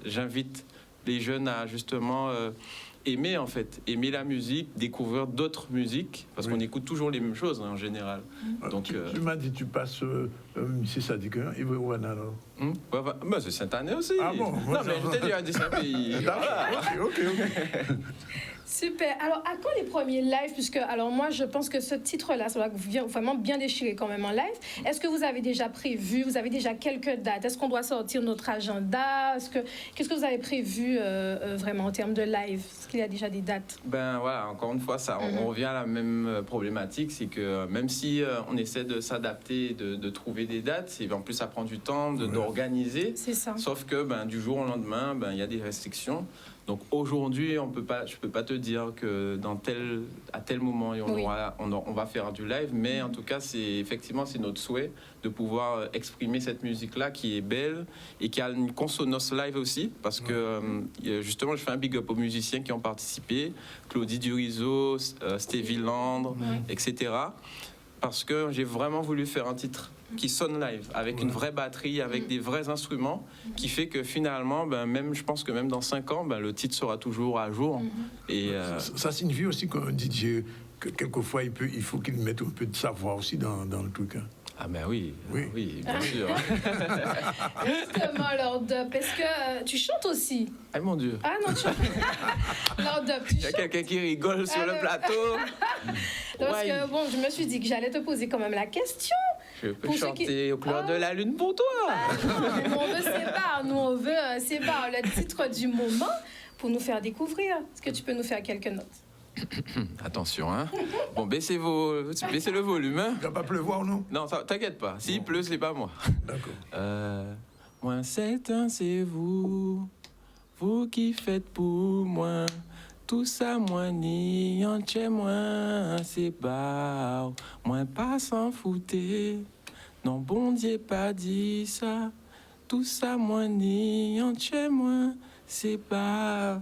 j'invite les jeunes à justement. Aimer en fait, aimer la musique, découvrir d'autres musiques, parce qu'on écoute toujours les mêmes choses en général. Donc, tu m'as dit tu passes c'est ça dit que et voilà alors. C'est Saint-Anne aussi. Ah bon, non mais je t'ai déjà dit Saint-Pays. Ok. Super. Alors, à quand les premiers lives? Puisque, alors moi, je pense que ce titre-là, ça va vraiment bien déchirer quand même en live. Est-ce que vous avez déjà prévu? Vous avez déjà quelques dates? Est-ce qu'on doit sortir notre agenda? Qu'est-ce que vous avez prévu vraiment en termes de live? Est-ce qu'il y a déjà des dates? Ben voilà, encore une fois, on revient à la même problématique, c'est que même si on essaie de s'adapter, de trouver des dates, en plus ça prend du temps d'organiser. C'est ça. Sauf que du jour au lendemain, il y a des restrictions. Donc aujourd'hui, je peux pas te dire que à tel moment on va faire du live, mais en tout cas c'est notre souhait de pouvoir exprimer cette musique-là qui est belle et qui a une consonance live aussi, parce que justement je fais un big up aux musiciens qui ont participé, Claudie Durizo, Stevie Land, etc. Parce que j'ai vraiment voulu faire un titre qui sonne live, avec une vraie batterie, avec des vrais instruments, qui fait que finalement, je pense que même dans 5 ans, le titre sera toujours à jour. Et ça signifie aussi qu'un DJ, que quelquefois, il faut qu'il mette un peu de savoir aussi dans le truc. Hein. Ah ben oui, bien sûr. Justement, Lord Up, est-ce que tu chantes aussi? Ah mon Dieu. Ah non, tu chantes. Lord Up, tu chantes. Il y a quelqu'un qui rigole sur le plateau. Parce que bon, je me suis dit que j'allais te poser quand même la question. Je peux chanter aux couleurs de la lune pour toi. Nous on veut c'est pas le titre du moment pour nous faire découvrir. Est-ce que tu peux nous faire quelques notes? Attention, hein. Bon, baissez le volume. Hein. Il va pas pleuvoir, non? Non, t'inquiète pas. S'il pleut, c'est pas moi. D'accord. Moi, c'est vous qui faites pour moi. Tout ça, moi, ni en chez moi, c'est pas. Moi, pas s'en foutre. Non, bon Dieu, pas dit ça. Tout ça, moi, ni en chez moi. C'est pas...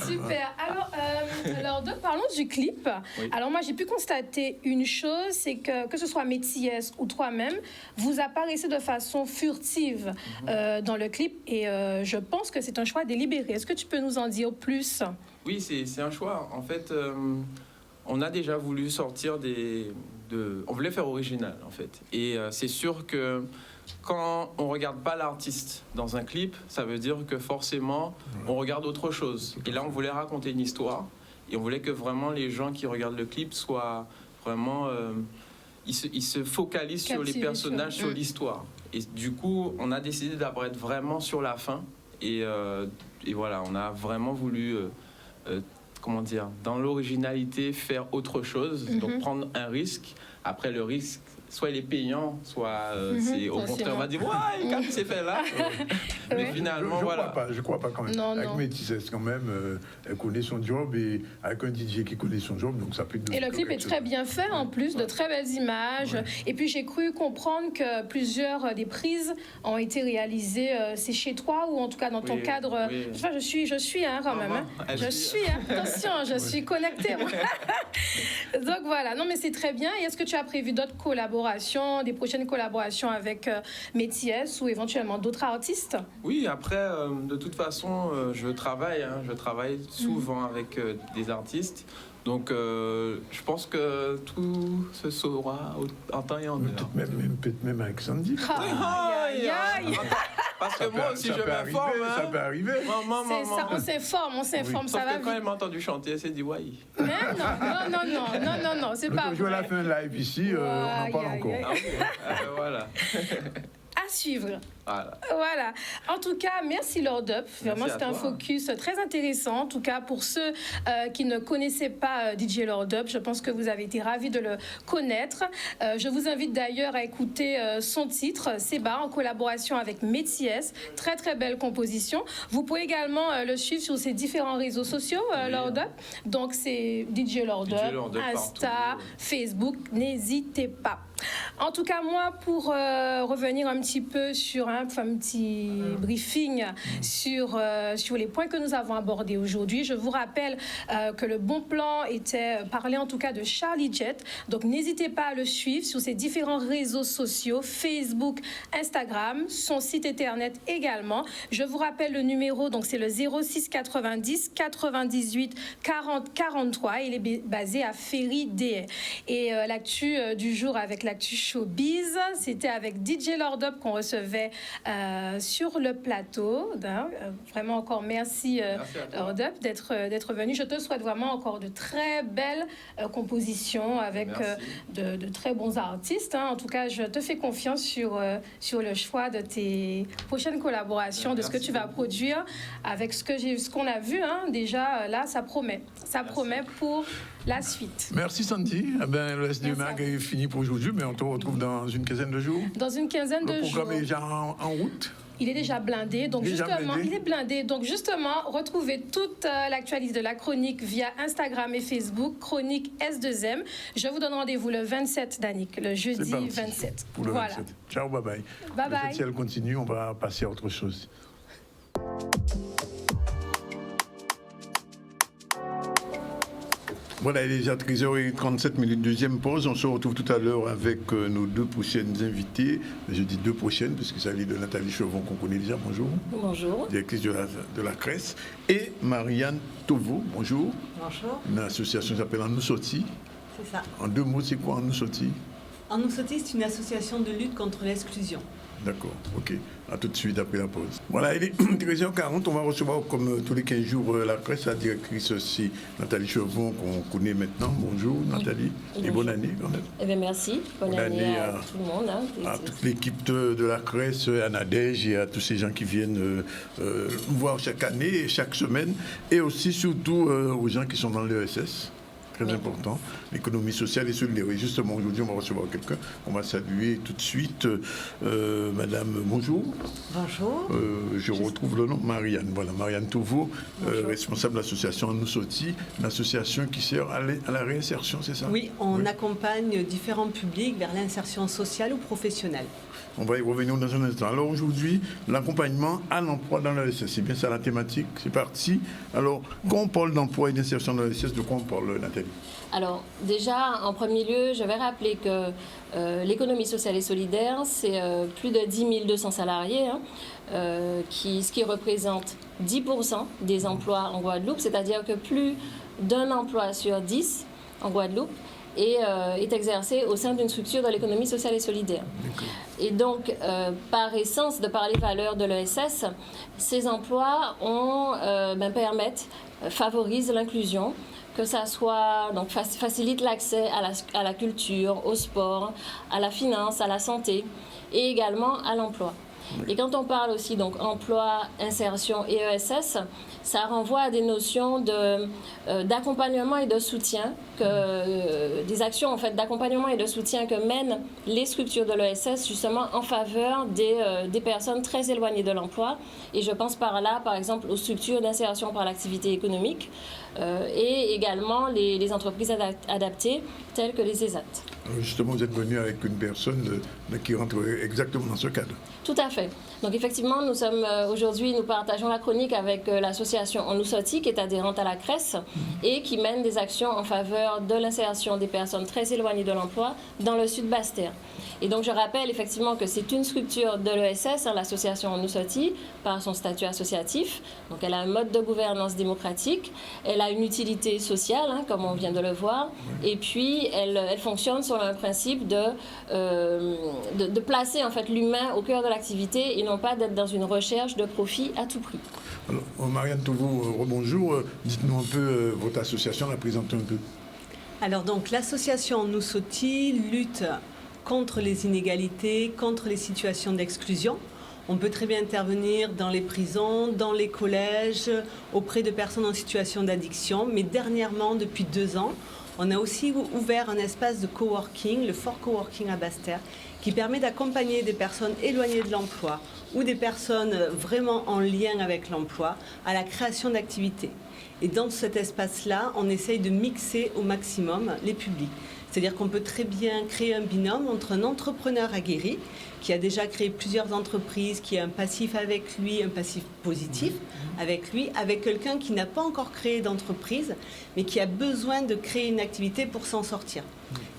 Super. Alors parlons du clip. Oui. Alors moi, j'ai pu constater une chose, c'est que ce soit Métis ou toi-même, vous apparaissez de façon furtive dans le clip et je pense que c'est un choix délibéré. Est-ce que tu peux nous en dire plus? Oui, c'est un choix. En fait, on a déjà voulu sortir on voulait faire original, en fait. Et c'est sûr que quand on regarde pas l'artiste dans un clip, ça veut dire que forcément, on regarde autre chose. Et là, on voulait raconter une histoire. Et on voulait que vraiment les gens qui regardent le clip soient vraiment... ils se focalisent sur les personnages, sur l'histoire. Et du coup, on a décidé d'apparaître vraiment sur la fin. Et voilà, on a vraiment voulu... dans l'originalité, faire autre chose. Donc, prendre un risque. Après, le risque... soit il est payant, soit c'est au contraire, on va dire ouais, comme c'est fait là. Mais finalement, je crois pas quand même. Non, avec Métis, quand même, elle connaît son job et avec un DJ qui connaît son job, donc ça peut être. Et le clip est très bien fait en plus, de très belles images. Ouais. Et puis j'ai cru comprendre que plusieurs des prises ont été réalisées. C'est chez toi ou en tout cas dans ton cadre. Oui. Enfin, je suis quand même. Hein. Attention, je suis connectée. Donc voilà. Non, mais c'est très bien. Et est-ce que tu as prévu d'autres collaborations, des prochaines collaborations avec Métis ou éventuellement d'autres artistes? Oui, après, de toute façon, je travaille souvent avec des artistes. Donc, je pense que tout se saura en temps et en heure. Peut-être même avec Sandy. Parce que moi aussi, je m'informe. Ça peut arriver. On s'informe, oui. Ça va vite. Quand elle m'a entendu chanter, elle s'est dit, ouais. Non, c'est pas vrai. Je vais la faire un live ici, on en parle encore. Voilà. suivre. Voilà. En tout cas, merci Lord Up. Vraiment, c'était un focus très intéressant. En tout cas, pour ceux qui ne connaissaient pas DJ Lord Up, je pense que vous avez été ravis de le connaître. Je vous invite d'ailleurs à écouter son titre, Seba, en collaboration avec Métis. Très, très belle composition. Vous pouvez également le suivre sur ses différents réseaux sociaux, Lord Up. Donc, c'est DJ Lord Up, Insta, Facebook. N'hésitez pas. En tout cas, moi, pour revenir un petit peu sur un petit briefing sur les points que nous avons abordés aujourd'hui, je vous rappelle que le bon plan était parlé en tout cas de Charlie Jet. Donc, n'hésitez pas à le suivre sur ses différents réseaux sociaux, Facebook, Instagram, son site internet également. Je vous rappelle le numéro, donc c'est le 06 90 98 40 43. Il est basé à Ferry-Déhay. Et l'actu du jour avec l'actu showbiz, c'était avec DJ Lord Up qu'on recevait sur le plateau. Vraiment encore merci Lord Up d'être venu. Je te souhaite vraiment encore de très belles compositions avec de très bons artistes. En tout cas, je te fais confiance sur le choix de tes prochaines collaborations, de ce que tu vas produire avec ce qu'on a vu. Déjà, là, ça promet. Ça promet pour la suite. Merci Sandy. Le SD Mag est fini pour aujourd'hui, mais on te retrouve dans une quinzaine de jours. Dans une quinzaine de jours. Le programme est déjà en route. Il est déjà blindé. Donc il est blindé. Donc justement, retrouvez toute l'actualité de la chronique via Instagram et Facebook, chronique S2M. Je vous donne rendez-vous le 27, Danick, le jeudi 27. Pour le 27. Ciao, bye bye. Bye bye. Si elle continue, on va passer à autre chose. Voilà, il est déjà 13h37, deuxième pause. On se retrouve tout à l'heure avec nos deux prochaines invitées. Je dis deux prochaines, parce qu'il s'agit de Nathalie Chevron, qu'on connaît déjà. Bonjour. Bonjour. Directrice de la CRES. Et Marianne Tovo. Bonjour. Bonjour. Une association qui s'appelle En Nous Sorti. C'est ça. En deux mots, c'est quoi En Nous Sorti? En Nous Sorti, c'est une association de lutte contre l'exclusion. D'accord, ok. À tout de suite après la pause. Voilà, il est 13h40. On va recevoir, comme tous les 15 jours, la presse, la directrice aussi, Nathalie Chevron, qu'on connaît maintenant. Bonjour, Nathalie. Et bonne année, quand même. Eh bien, merci. Bonne année à tout le monde. À toute l'équipe de la presse, à Nadège et à tous ces gens qui viennent nous voir chaque année et chaque semaine. Et aussi, surtout, aux gens qui sont dans l'ESS. Très important, l'économie sociale et solidaire. Et justement, aujourd'hui, on va recevoir quelqu'un qu'on va saluer tout de suite. Madame, bonjour. Bonjour. Je retrouve le nom, Marianne. Voilà, Marianne Tovo, responsable de l'association En Nous Sorti, une association qui sert à la réinsertion, c'est ça? Oui, on accompagne différents publics vers l'insertion sociale ou professionnelle. On va y revenir dans un instant. Alors aujourd'hui, l'accompagnement à l'emploi dans l'ESS, c'est bien ça la thématique, c'est parti. Alors, quand on parle d'emploi et d'insertion dans l'ESS, de quoi on parle, Nathalie? Alors, déjà, en premier lieu, je vais rappeler que l'économie sociale et solidaire, c'est plus de 10 200 salariés, ce qui représente 10% des emplois en Guadeloupe, c'est-à-dire que plus d'un emploi sur 10 en Guadeloupe est exercé au sein d'une structure de l'économie sociale et solidaire. Et donc, par essence, de par les valeurs de l'ESS, ces emplois favorisent l'inclusion, que ça soit, donc facilite l'accès à la culture, au sport, à la finance, à la santé et également à l'emploi. Et quand on parle aussi donc emploi, insertion et ESS, ça renvoie à des notions d'accompagnement et de soutien, des actions en fait d'accompagnement et de soutien que mènent les structures de l'ESS justement en faveur des personnes très éloignées de l'emploi. Et je pense par là, par exemple, aux structures d'insertion par l'activité économique et également les entreprises adaptées telles que les ESAT. Alors justement, vous êtes venu avec une personne qui rentre exactement dans ce cadre. Tout à fait. Donc effectivement, nous sommes aujourd'hui, nous partageons la chronique avec l'association En Nous Sorti, qui est adhérente à la CRES et qui mène des actions en faveur de l'insertion des personnes très éloignées de l'emploi dans le sud Basse-Terre. Et donc je rappelle effectivement que c'est une structure de l'ESS, l'association En Nous Sorti, par son statut associatif. Donc elle a un mode de gouvernance démocratique, elle a une utilité sociale, comme on vient de le voir, et puis elle fonctionne sur un principe de placer en fait l'humain au cœur de l'activité et non pas d'être dans une recherche de profit à tout prix. Alors, Marianne Tovo, rebonjour. Dites-nous un peu votre association, la présentez un peu. Alors donc l'association En Nous Sorti lutte contre les inégalités, contre les situations d'exclusion. On peut très bien intervenir dans les prisons, dans les collèges, auprès de personnes en situation d'addiction. Mais dernièrement, depuis 2 ans, on a aussi ouvert un espace de coworking, le Fort Coworking à Basse-Terre, qui permet d'accompagner des personnes éloignées de l'emploi ou des personnes vraiment en lien avec l'emploi à la création d'activités. Et dans cet espace-là, on essaye de mixer au maximum les publics. C'est-à-dire qu'on peut très bien créer un binôme entre un entrepreneur aguerri qui a déjà créé plusieurs entreprises, qui a un passif avec lui, un passif positif avec lui, avec quelqu'un qui n'a pas encore créé d'entreprise, mais qui a besoin de créer une activité pour s'en sortir.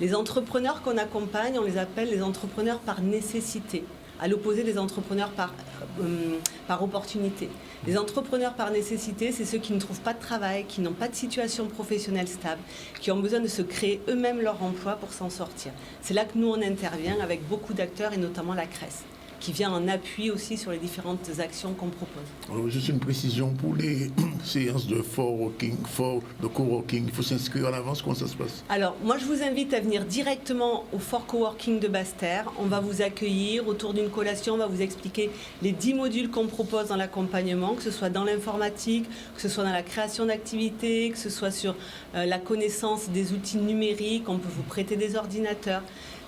Les entrepreneurs qu'on accompagne, on les appelle les entrepreneurs par nécessité, à l'opposé des entrepreneurs par opportunité. Les entrepreneurs par nécessité, c'est ceux qui ne trouvent pas de travail, qui n'ont pas de situation professionnelle stable, qui ont besoin de se créer eux-mêmes leur emploi pour s'en sortir. C'est là que nous, on intervient avec beaucoup d'acteurs et notamment la CRES, qui vient en appui aussi sur les différentes actions qu'on propose. Alors, juste une précision, pour les séances de coworking, il faut s'inscrire à l'avance, comment ça se passe? Alors, moi, je vous invite à venir directement au Fort Coworking de Basse-Terre. On va vous accueillir autour d'une collation, on va vous expliquer les 10 modules qu'on propose dans l'accompagnement, que ce soit dans l'informatique, que ce soit dans la création d'activités, que ce soit sur la connaissance des outils numériques, on peut vous prêter des ordinateurs.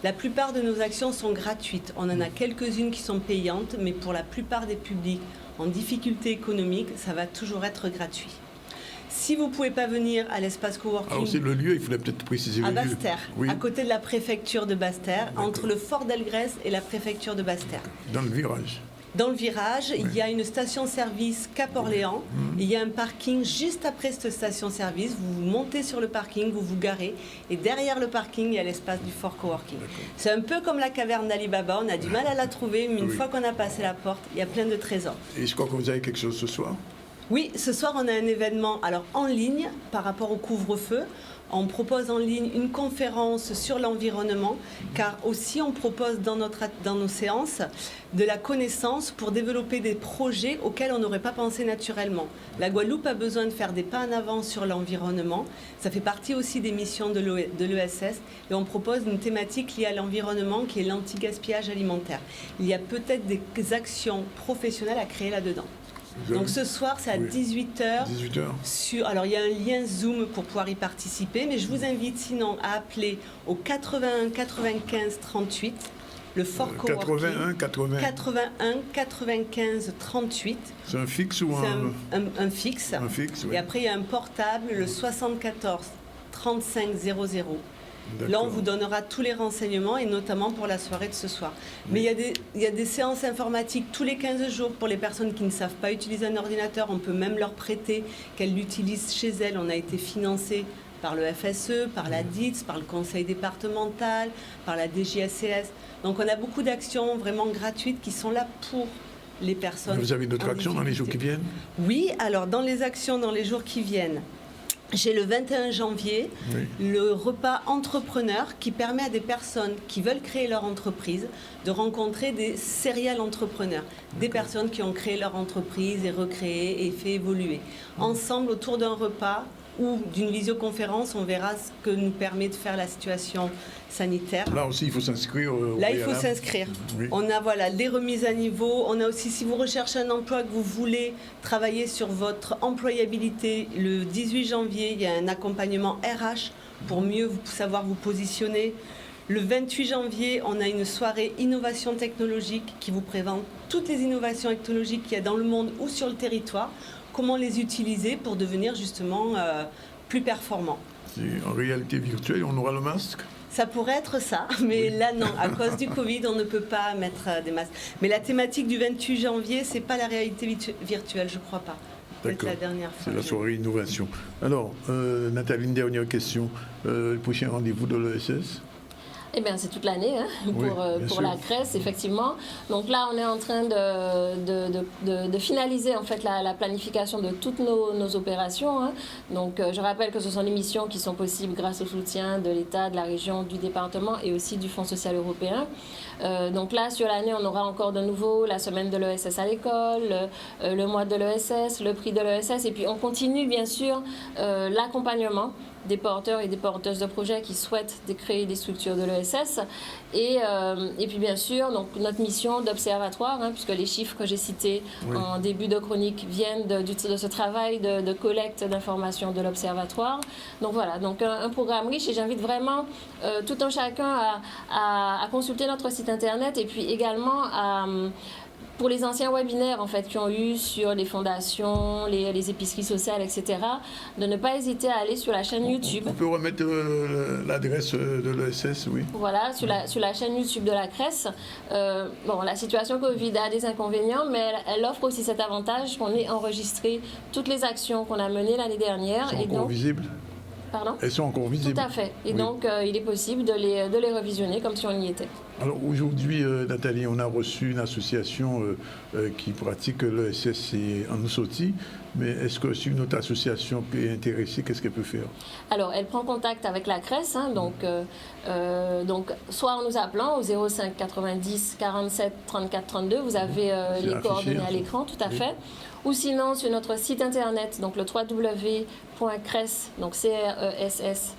La plupart de nos actions sont gratuites. On en a quelques-unes qui sont payantes, mais pour la plupart des publics en difficulté économique, ça va toujours être gratuit. Si vous ne pouvez pas venir à l'espace coworking... Alors c'est le lieu, il faudrait peut-être préciser le lieu. À Basse-Terre, oui. À côté de la préfecture de Basse-Terre, entre le Fort d'Algresse et la préfecture de Basse-Terre. Dans le virage. Dans le virage, il y a une station-service Cap-Orléans. Il y a un parking juste après cette station-service. Vous montez sur le parking, vous vous garez. Et derrière le parking, il y a l'espace du Fort Coworking. C'est un peu comme la caverne d'Ali Baba. On a du mal à la trouver, mais une fois qu'on a passé la porte, il y a plein de trésors. Et je crois que vous avez quelque chose ce soir? Oui, ce soir, on a un événement en ligne par rapport au couvre-feu. On propose en ligne une conférence sur l'environnement, car aussi on propose dans nos séances de la connaissance pour développer des projets auxquels on n'aurait pas pensé naturellement. La Guadeloupe a besoin de faire des pas en avant sur l'environnement. Ça fait partie aussi des missions de l'ESS et on propose une thématique liée à l'environnement qui est l'anti-gaspillage alimentaire. Il y a peut-être des actions professionnelles à créer là-dedans. Donc ce soir, c'est à 18h. 18h. Alors il y a un lien Zoom pour pouvoir y participer, mais je vous invite sinon à appeler au 81 95 38, le Fort Coworking. 81 95 38. C'est un fixe ou un fixe. Un fixe, oui. Et après, il y a un portable, le 74 35 00. Là, on vous donnera tous les renseignements et notamment pour la soirée de ce soir. Mais il y a des séances informatiques tous les 15 jours pour les personnes qui ne savent pas utiliser un ordinateur. On peut même leur prêter, qu'elles l'utilisent chez elles. On a été financé par le FSE, par la DITS, par le conseil départemental, par la DGSCS. Donc on a beaucoup d'actions vraiment gratuites qui sont là pour les personnes. Vous avez d'autres actions dans les jours qui viennent? Oui, alors dans les actions dans les jours qui viennent, j'ai le 21 janvier le repas entrepreneur qui permet à des personnes qui veulent créer leur entreprise de rencontrer des serial entrepreneurs, des personnes qui ont créé leur entreprise et recréé et fait évoluer. Ensemble, autour d'un repas ou d'une visioconférence, on verra ce que nous permet de faire la situation sanitaire. Là aussi, il faut s'inscrire. Là, il faut s'inscrire. Oui. On a des remises à niveau. On a aussi, si vous recherchez un emploi, que vous voulez travailler sur votre employabilité, le 18 janvier, il y a un accompagnement RH pour mieux savoir vous positionner. Le 28 janvier, on a une soirée innovation technologique qui vous présente toutes les innovations technologiques qu'il y a dans le monde ou sur le territoire, comment les utiliser pour devenir justement plus performants. En réalité virtuelle, on aura le masque? Ça pourrait être ça, mais là non, à cause du Covid, on ne peut pas mettre des masques. Mais la thématique du 28 janvier, c'est pas la réalité virtuelle, je crois pas. C'est la dernière fois. C'est la soirée innovation. Alors, Nathalie, une dernière question. Le prochain rendez-vous de l'ESS? Eh bien, c'est toute l'année pour la CRES, effectivement. Donc là, on est en train de finaliser en fait la planification de toutes nos opérations. Hein. Donc, je rappelle que ce sont des missions qui sont possibles grâce au soutien de l'État, de la région, du département et aussi du Fonds social européen. Donc là, sur l'année, on aura encore de nouveau la semaine de l'ESS à l'école, le mois de l'ESS, le prix de l'ESS. Et puis, on continue, bien sûr, l'accompagnement des porteurs et des porteuses de projets qui souhaitent créer des structures de l'ESS. Et puis bien sûr, donc, notre mission d'observatoire, puisque les chiffres que j'ai cités en début de chronique viennent de ce travail de collecte d'informations de l'observatoire. Donc voilà, donc un programme riche, et j'invite vraiment tout un chacun à consulter notre site internet, et puis également pour les anciens webinaires en fait qui ont eu sur les fondations, les épiceries sociales, etc., de ne pas hésiter à aller sur la chaîne YouTube. On peut remettre l'adresse de l'ESS, oui. Voilà, sur la chaîne YouTube de la CRES. La situation Covid a des inconvénients, mais elle offre aussi cet avantage qu'on ait enregistré toutes les actions qu'on a menées l'année dernière. Elles sont encore visibles? Pardon? Elles sont encore visibles. Tout à fait. Et donc, il est possible de les revisionner comme si on y était. Alors aujourd'hui, Nathalie, on a reçu une association qui pratique l'ESS en Oussouti, mais est-ce que si une autre association est intéressée, qu'est-ce qu'elle peut faire? Alors, elle prend contact avec la CRES, donc soit en nous appelant au 05 90 47 34 32, vous avez les coordonnées à l'écran, tout à fait. Ou sinon sur notre site internet, donc le www.cres, donc CRESS-du6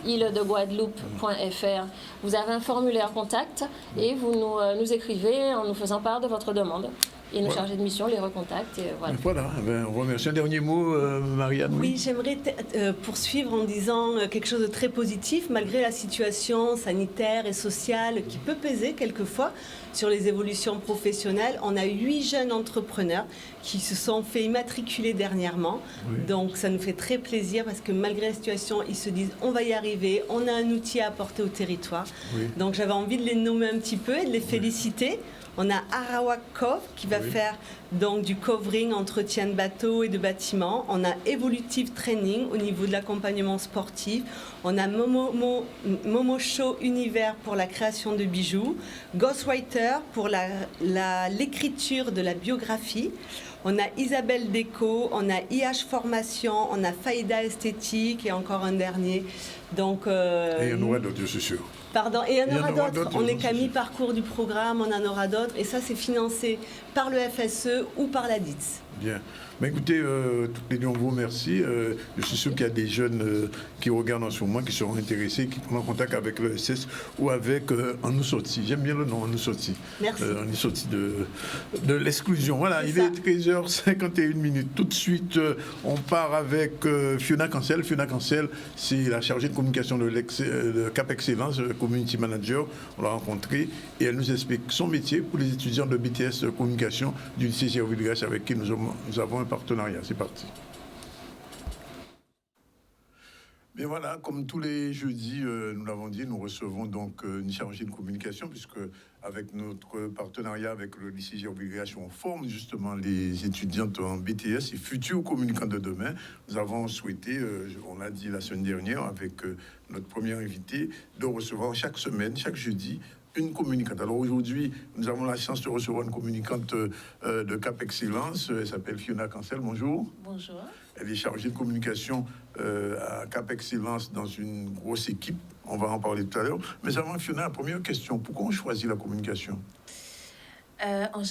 île-de-Guadeloupe.fr. Vous avez un formulaire contact et vous nous écrivez en nous faisant part de votre demande. Et nos chargés de mission les recontactent. Voilà, on remercie. Un dernier mot, Marianne. Oui, j'aimerais poursuivre en disant quelque chose de très positif, malgré la situation sanitaire et sociale qui peut peser quelquefois sur les évolutions professionnelles. On a 8 jeunes entrepreneurs qui se sont fait immatriculer dernièrement. Oui. Donc ça nous fait très plaisir parce que malgré la situation, ils se disent on va y arriver, on a un outil à apporter au territoire. Oui. Donc j'avais envie de les nommer un petit peu et de les féliciter. On a Arawak Cove qui va faire donc du covering, entretien de bateaux et de bâtiments. On a Evolutive Training au niveau de l'accompagnement sportif. On a Momo Show Univers pour la création de bijoux. Ghostwriter pour l'écriture de la biographie. On a Isabelle Déco, on a IH Formation, on a Faïda Esthétique et encore un dernier. Donc, et il y en aura d'autres, je suis sûr. Pardon, et il y en aura d'autres. On n'est qu'à mi-parcours du programme, on en aura d'autres. Et ça, c'est financé par le FSE ou par la DITS. Bien. Mais écoutez, toutes les deux, on vous remercie. Je suis sûr qu'il y a des jeunes qui regardent en ce moment, qui seront intéressés, qui prendront contact avec le SS ou avec En Oussouti. J'aime bien le nom, En Oussouti. Merci. En Oussouti de l'exclusion. Voilà, il est 13h51. Tout de suite, on part avec Fiona Cancel. Fiona Cancel, c'est la chargée de communication de Cap Excellence, Community Manager. On l'a rencontrée et elle nous explique son métier pour les étudiants de BTS de communication du lycée Gervais-Villiers avec qui nous avons un partenariat. C'est parti. Bien voilà, comme tous les jeudis, nous l'avons dit, nous recevons donc une chargée de communication, puisque avec notre partenariat avec le lycée Gervais-Villiers, on forme justement les étudiantes en BTS et futurs communicants de demain. Nous avons souhaité, on l'a dit la semaine dernière avec notre premier invité, de recevoir chaque semaine, chaque jeudi, une communicante. Alors aujourd'hui, nous avons la chance de recevoir une communicante de Cap Excellence. Elle s'appelle Fiona Cancel. Bonjour. Bonjour. Elle est chargée de communication à Cap Excellence dans une grosse équipe. On va en parler tout à l'heure. Mais avant, Fiona, la première question, pourquoi on choisit la communication? On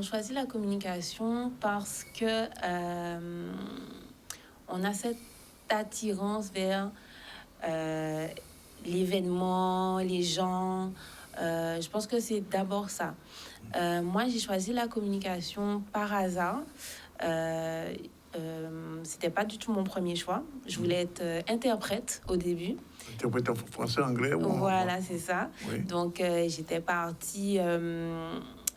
choisit la communication parce que on a cette attirance vers l'événement, les gens. Je pense que c'est d'abord ça. Moi, j'ai choisi la communication par hasard. C'était pas du tout mon premier choix. Je voulais être interprète au début. Interprète en français, anglais ou Voilà, c'est ça. Oui. Donc, j'étais partie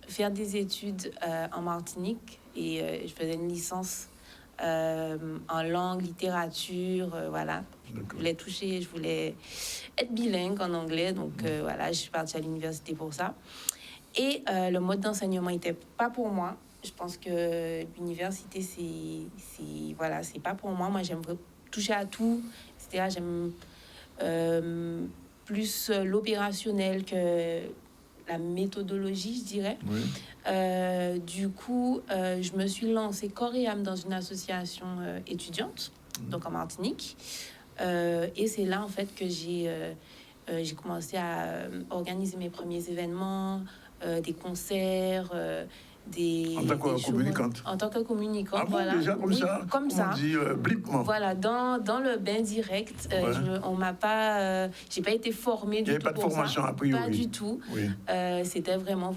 faire des études en Martinique et je faisais une licence en langue, littérature, voilà. Je voulais être bilingue en anglais, donc voilà, je suis partie à l'université pour ça. Et le mode d'enseignement n'était pas pour moi. Je pense que l'université, c'est pas pour moi. Moi, j'aime toucher à tout, etc. J'aime plus l'opérationnel que la méthodologie, je dirais. Oui. Du coup, je me suis lancée corps et âme dans une association étudiante, donc en Martinique. Et c'est là, en fait, que j'ai commencé à organiser mes premiers événements, des concerts, En tant que communicante. En tant que communicante, ah bon, voilà. Déjà comme ça. Comme ça. On dit blippement. Voilà, dans le bain direct, on m'a pas, j'ai pas été formée du tout. Il n'y avait pas de formation a priori. Pas du tout. Oui. C'était vraiment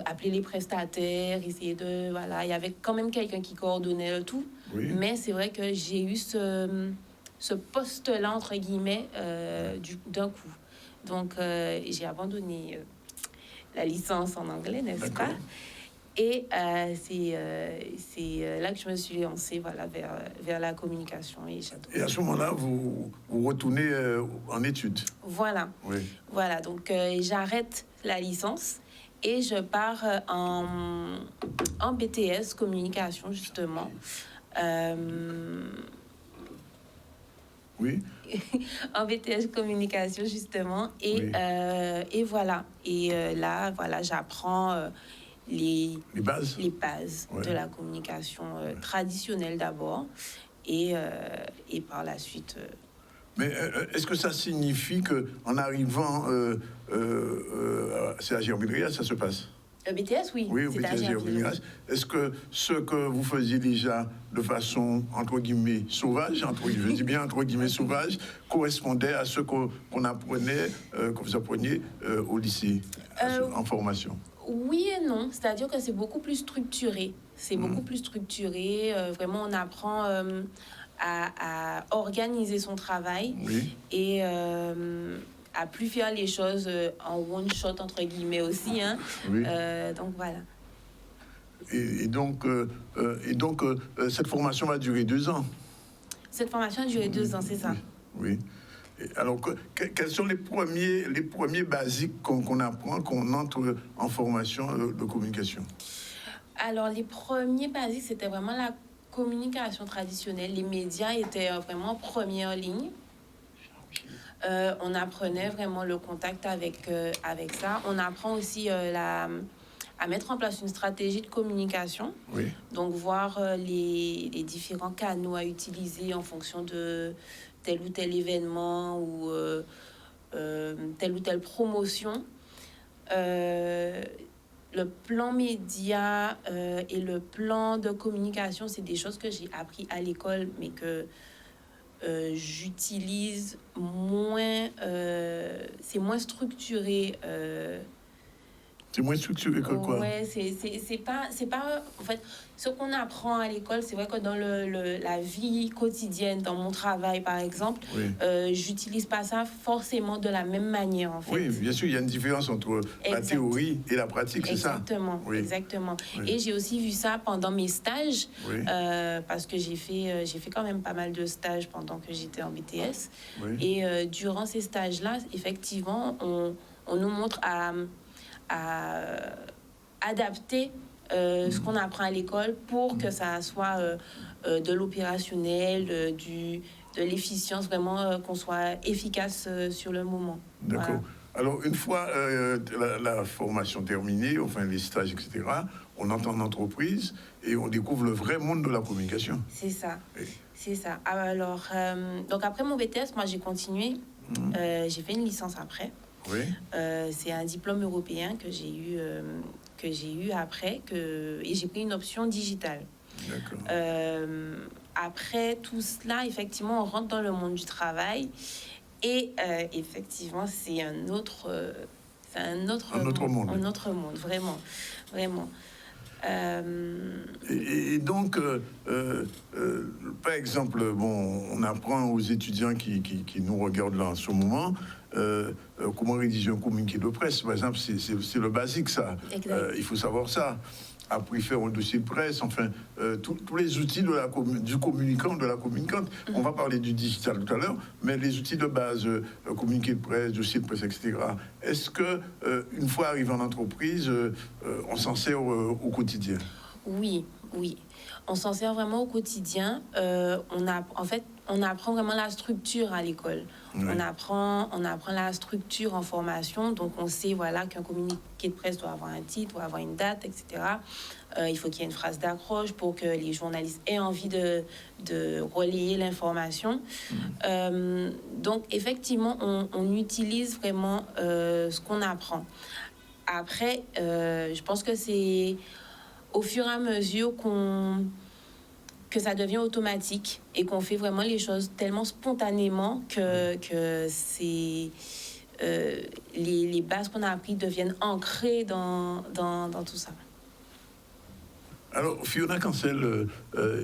appeler les prestataires, essayer de il y avait quand même quelqu'un qui coordonnait le tout. Oui. Mais c'est vrai que j'ai eu ce poste-là entre guillemets d'un coup. Donc j'ai abandonné la licence en anglais, n'est-ce pas? Et c'est là que je me suis lancée vers la communication. Et à ce moment-là, vous retournez en études? Voilà. Oui. Voilà, donc j'arrête la licence et je pars en BTS communication, justement. Oui. En BTS communication, justement. Et, et voilà. Et là, j'apprends les bases de la communication traditionnelle d'abord et par la suite. Mais est-ce que ça signifie qu'en arrivant c'est à Gervillers, ça se passe? Le BTS, oui. Oui, au BTS Gervillers. Est-ce que ce que vous faisiez déjà de façon, entre guillemets, sauvage, je dis bien entre guillemets sauvage, correspondait à ce qu'on apprenait, que vous appreniez au lycée, en formation? Oui et non. C'est-à-dire que c'est beaucoup plus structuré. C'est beaucoup plus structuré. Vraiment, on apprend à organiser son travail et à plus faire les choses en one shot entre guillemets aussi. Hein. Oui. Donc voilà. Et donc cette formation va durer 2 ans. Cette formation a duré 2 ans, c'est ça. Oui. Alors, quels sont les premiers basiques qu'on apprend, qu'on entre en formation de communication? Alors, les premiers basiques, c'était vraiment la communication traditionnelle. Les médias étaient vraiment en première ligne. On apprenait vraiment le contact avec ça. On apprend aussi à mettre en place une stratégie de communication. Oui. Donc, voir les différents canaux à utiliser en fonction de tel ou tel événement ou telle ou telle promotion. Le plan média et le plan de communication, c'est des choses que j'ai appris à l'école, mais que j'utilise moins. C'est moins structuré. C'est moins structuré que quoi? Ouais, c'est pas. En fait, ce qu'on apprend à l'école, c'est vrai que dans la vie quotidienne, dans mon travail par exemple, j'utilise pas ça forcément de la même manière en fait. Oui, bien sûr, il y a une différence entre la théorie et la pratique, c'est ça? Exactement, exactement. Oui. Et j'ai aussi vu ça pendant mes stages, parce que j'ai fait quand même pas mal de stages pendant que j'étais en BTS. Oui. Et durant ces stages-là, effectivement, on nous montre à adapter ce qu'on apprend à l'école pour que ça soit de l'opérationnel, de l'efficience, vraiment qu'on soit efficace sur le moment. D'accord. Voilà. Alors, une fois la formation terminée, enfin les stages, etc., on entre en entreprise et on découvre le vrai monde de la communication. C'est ça. Oui. C'est ça. Alors, donc après mon BTS, moi j'ai continué. J'ai fait une licence après. Oui. C'est un diplôme européen que j'ai eu après et j'ai pris une option digitale. D'accord. Après tout cela, effectivement, on rentre dans le monde du travail et effectivement, c'est un autre monde, vraiment. Et donc, par exemple, on apprend aux étudiants qui nous regardent là en ce moment comment rédiger un communiqué de presse. Par exemple, c'est le basique, ça. Il faut savoir ça. Après, faire un dossier de presse, enfin, tous les outils du communicant, de la communicante. On va parler du digital tout à l'heure, mais les outils de base, communiqué de presse, dossier de presse, etc. Est-ce que, une fois arrivé en entreprise, on s'en sert au quotidien? Oui. On s'en sert vraiment au quotidien. On apprend vraiment la structure à l'école. Oui. On apprend la structure en formation. Donc, on sait qu'un communiqué de presse doit avoir un titre, doit avoir une date, etc. Il faut qu'il y ait une phrase d'accroche pour que les journalistes aient envie de relayer l'information. Donc, effectivement, on utilise vraiment ce qu'on apprend. Après, je pense que c'est au fur et à mesure que ça devient automatique et qu'on fait vraiment les choses tellement spontanément que c'est les bases qu'on a apprises deviennent ancrées dans tout ça. Alors, Fiona Cancel,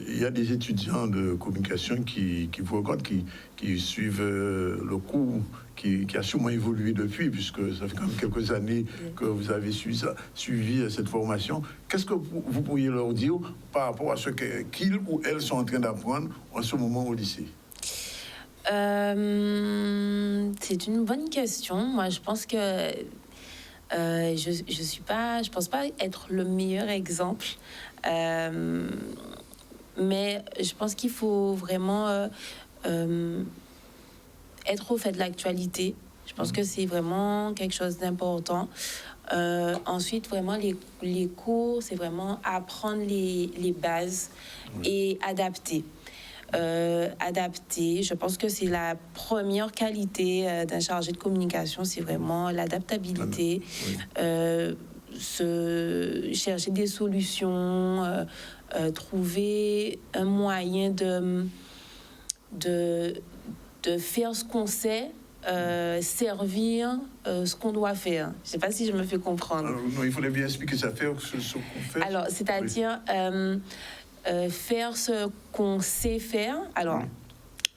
il y a des étudiants de communication qui vous regardent, qui suivent le cours qui a sûrement évolué depuis, puisque ça fait quand même quelques années que vous avez suivi cette formation. Qu'est-ce que vous pourriez leur dire par rapport à ce qu'ils ou elles sont en train d'apprendre en ce moment au lycée? C'est une bonne question. Moi, je pense que je pense pas être le meilleur exemple, mais je pense qu'il faut vraiment être au fait de l'actualité. Je pense que c'est vraiment quelque chose d'important. Ensuite, vraiment, les cours, c'est vraiment apprendre les bases et adapter. Je pense que c'est la première qualité d'un chargé de communication, c'est vraiment l'adaptabilité, chercher des solutions, trouver un moyen de faire ce qu'on sait, servir ce qu'on doit faire. Je ne sais pas si je me fais comprendre. Alors, non, il faudrait bien expliquer ça, faire ce qu'on fait. Alors, c'est-à-dire faire ce qu'on sait faire. Alors,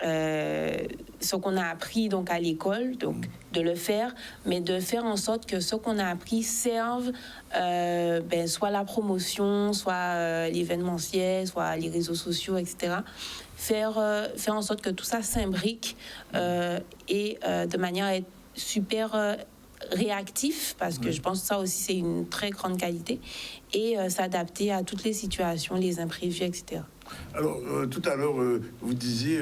ce qu'on a appris donc à l'école, donc de le faire, mais de faire en sorte que ce qu'on a appris serve soit la promotion, soit l'événementiel, soit les réseaux sociaux, etc. Faire en sorte que tout ça s'imbrique et de manière à être super réactif, parce que je pense que ça aussi c'est une très grande qualité, et s'adapter à toutes les situations, les imprévus, etc. Alors, tout à l'heure, vous disiez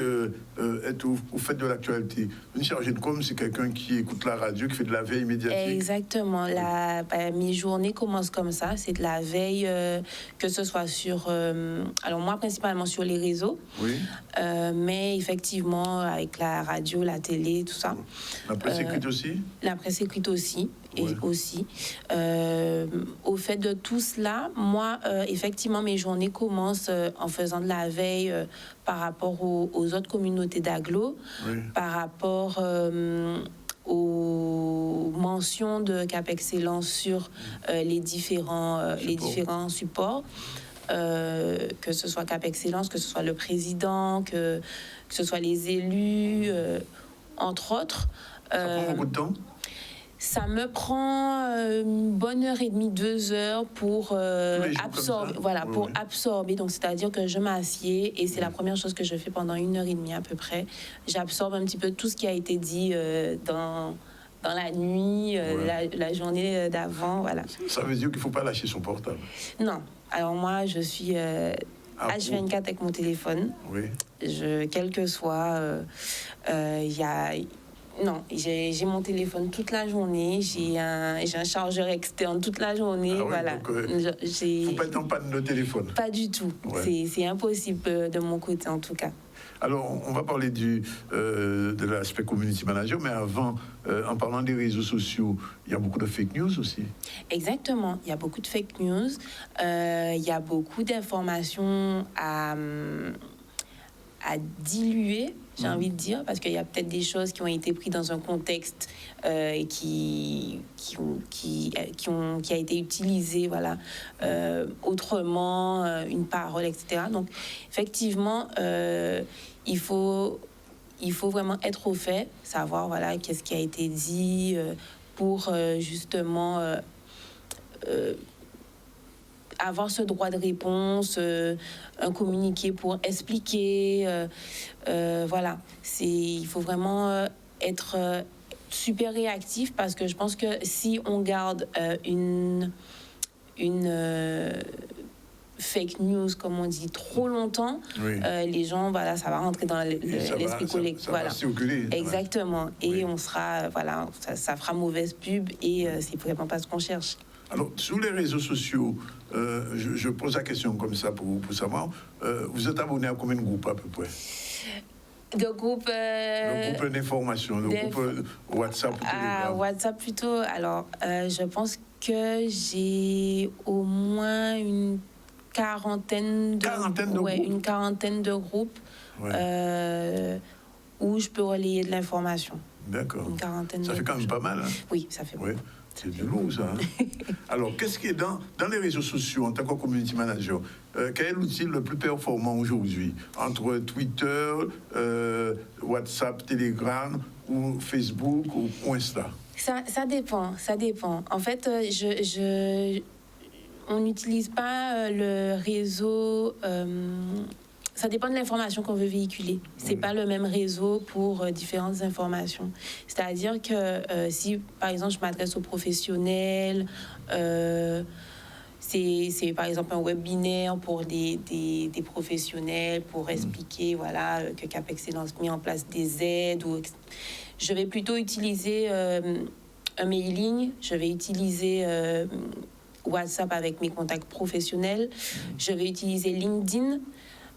être au fait de l'actualité. Une chargée de com, c'est quelqu'un qui écoute la radio, qui fait de la veille médiatique. Exactement. Mes journées commencent comme ça. C'est de la veille, que ce soit sur... alors moi, principalement sur les réseaux. Oui. Mais effectivement, avec la radio, la télé, tout ça. La presse écrite aussi? La presse écrite aussi. Et aussi. Au fait de tout cela, moi, effectivement, mes journées commencent en faisant de la veille par rapport aux autres communautés d'agglo, par rapport aux mentions de Cap Excellence sur les différents supports, que ce soit Cap Excellence, que ce soit le président, que ce soit les élus, entre autres. Ça prend beaucoup de temps? Ça me prend une bonne heure et demie, 2 heures pour absorber. Voilà, pour absorber. Donc, c'est-à-dire que je m'assieds et c'est la première chose que je fais pendant 1 heure et demie à peu près. J'absorbe un petit peu tout ce qui a été dit dans la nuit, la journée d'avant. Voilà. Ça veut dire qu'il ne faut pas lâcher son portable? Non. Alors, moi, je suis H24 avec mon téléphone. Oui. Quel que soit, non, j'ai mon téléphone toute la journée, j'ai un chargeur externe toute la journée, voilà. Donc, faut pas être en panne de téléphone. Pas du tout, c'est impossible de mon côté en tout cas. Alors, on va parler de l'aspect community manager, mais avant, en parlant des réseaux sociaux, il y a beaucoup de fake news aussi. Exactement, il y a beaucoup de fake news, il y a beaucoup d'informations à diluer, j'ai envie de dire, parce qu'il y a peut-être des choses qui ont été prises dans un contexte qui a été utilisé, voilà, autrement, une parole, etc. Donc, effectivement, il faut vraiment être au fait, savoir, voilà, qu'est-ce qui a été dit pour justement avoir ce droit de réponse, un communiqué pour expliquer, voilà. Il faut vraiment être super réactif, parce que je pense que si on garde une fake news, comme on dit, trop longtemps, les gens, voilà, ça va rentrer dans l'esprit collectif. Voilà. Exactement. Et on sera, voilà, ça fera mauvaise pub et c'est vraiment pas ce qu'on cherche. Alors, sur les réseaux sociaux, je pose la question comme ça pour savoir, vous êtes abonné à combien de groupes à peu près? De groupe... le groupe d'information, le groupe WhatsApp ou Telegram. WhatsApp plutôt. Alors, je pense que j'ai au moins une quarantaine de groupes où je peux relayer de l'information. D'accord. Une quarantaine ça fait quand même pas mal. Hein? Oui, ça fait beaucoup. C'est du lourd, ça. Hein? Alors, qu'est-ce qui est dans les réseaux sociaux, en tant que community manager, quel est l'outil le plus performant aujourd'hui entre Twitter, WhatsApp, Telegram, ou Facebook, ou Insta? Ça dépend. En fait, on n'utilise pas le réseau... ça dépend de l'information qu'on veut véhiculer. C'est pas le même réseau pour différentes informations. C'est-à-dire que si, par exemple, je m'adresse aux professionnels, c'est par exemple un webinaire pour des professionnels pour expliquer voilà, que CAPEX a mis en place des aides. Je vais plutôt utiliser un mailing, je vais utiliser... WhatsApp avec mes contacts professionnels. Je vais utiliser LinkedIn.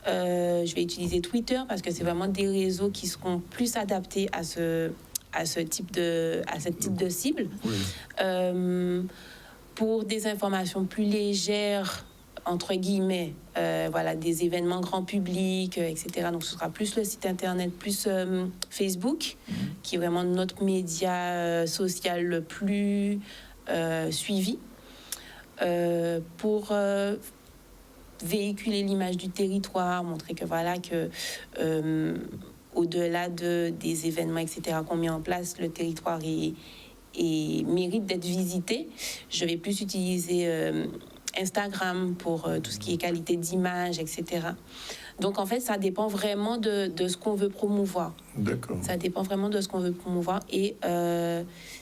Je vais utiliser Twitter parce que c'est vraiment des réseaux qui seront plus adaptés à ce type de cible. Oui. Pour des informations plus légères, entre guillemets, voilà, des événements grand public, etc. Donc ce sera plus le site internet, plus Facebook, qui est vraiment notre média social le plus suivi. Pour véhiculer l'image du territoire, montrer que voilà que au-delà des événements etc qu'on met en place, le territoire mérite d'être visité. Je vais plus utiliser Instagram pour tout ce qui est qualité d'image etc. Donc en fait ça dépend vraiment de ce qu'on veut promouvoir. D'accord. Ça dépend vraiment de ce qu'on veut promouvoir et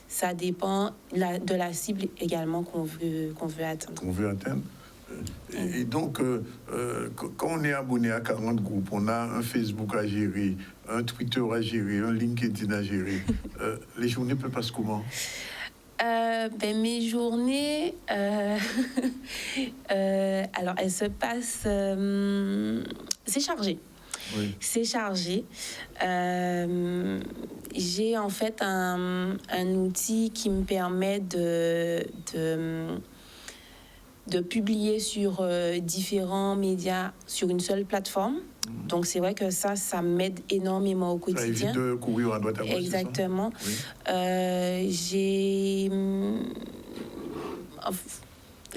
ça dépend de la cible également qu'on veut atteindre. Qu'on veut atteindre. Et donc, quand on est abonné à 40 groupes, on a un Facebook à gérer, un Twitter à gérer, un LinkedIn à gérer. Les journées peuvent passer comment? Mes journées, alors elles se passent, c'est chargé. Oui. C'est chargé. J'ai en fait un outil qui me permet de publier sur différents médias sur une seule plateforme. Donc c'est vrai que ça m'aide énormément au quotidien. Ça évite de courir à droite à gauche. Exactement. Oui.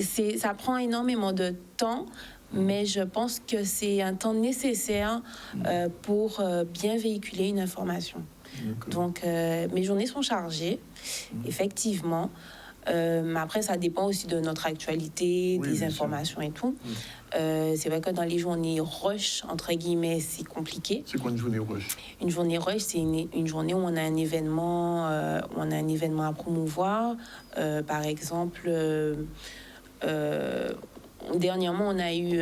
Ça prend énormément de temps, mais je pense que c'est un temps nécessaire pour bien véhiculer une information. Donc mes journées sont chargées, effectivement. Après, ça dépend aussi de notre actualité, des informations et tout. C'est vrai que dans les journées rush, entre guillemets, c'est compliqué. C'est quoi une journée rush? Une journée rush, c'est une journée où on a un événement, à promouvoir. Par exemple, dernièrement, on a eu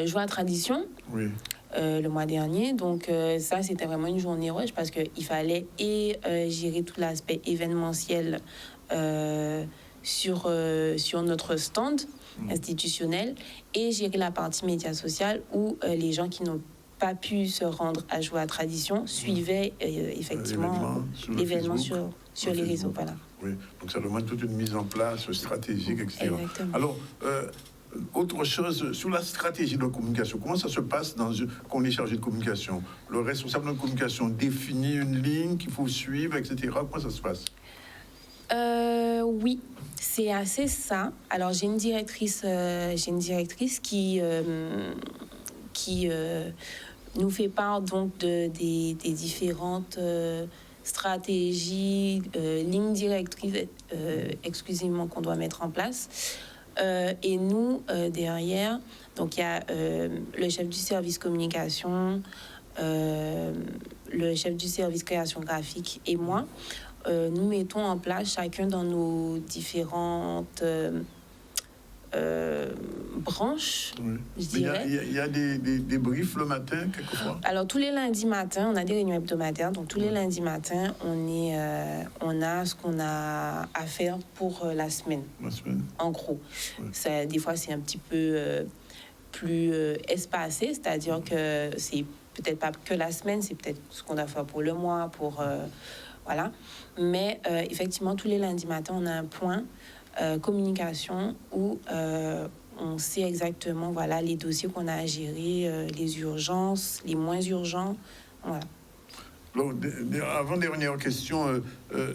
Joie à Tradition. Oui. Le mois dernier. Donc ça, c'était vraiment une journée rush parce qu'il fallait gérer tout l'aspect événementiel sur notre stand institutionnel et gérer la partie médias sociaux où les gens qui n'ont pas pu se rendre à Joie à Tradition suivaient effectivement l'événement sur les réseaux. Voilà. Oui, donc ça demande toute une mise en place stratégique, etc. Exactement. Alors, autre chose, sur la stratégie de communication, comment ça se passe quand on est chargé de communication? Le responsable de communication définit une ligne qu'il faut suivre, etc. Comment ça se passe? Oui, c'est assez ça. Alors, j'ai une directrice qui nous fait part donc des différentes stratégies, lignes directrices exclusivement qu'on doit mettre en place. Et nous, derrière, donc il y a le chef du service communication, le chef du service création graphique et moi. Nous mettons en place chacun dans nos différentes branches, je dirais. Il y a des briefs le matin, quelquefois? Alors, tous les lundis matins, on a des réunions hebdomadaires. Donc, tous les lundis matins, on a ce qu'on a à faire pour la semaine. La semaine. En gros. Des fois, c'est un petit peu plus espacé, c'est-à-dire que c'est peut-être pas que la semaine, c'est peut-être ce qu'on doit faire pour le mois, voilà. Mais effectivement, tous les lundis matins, on a un point communication où on sait exactement voilà, les dossiers qu'on a à gérer, les urgences, les moins urgents. Voilà. Avant-dernière question,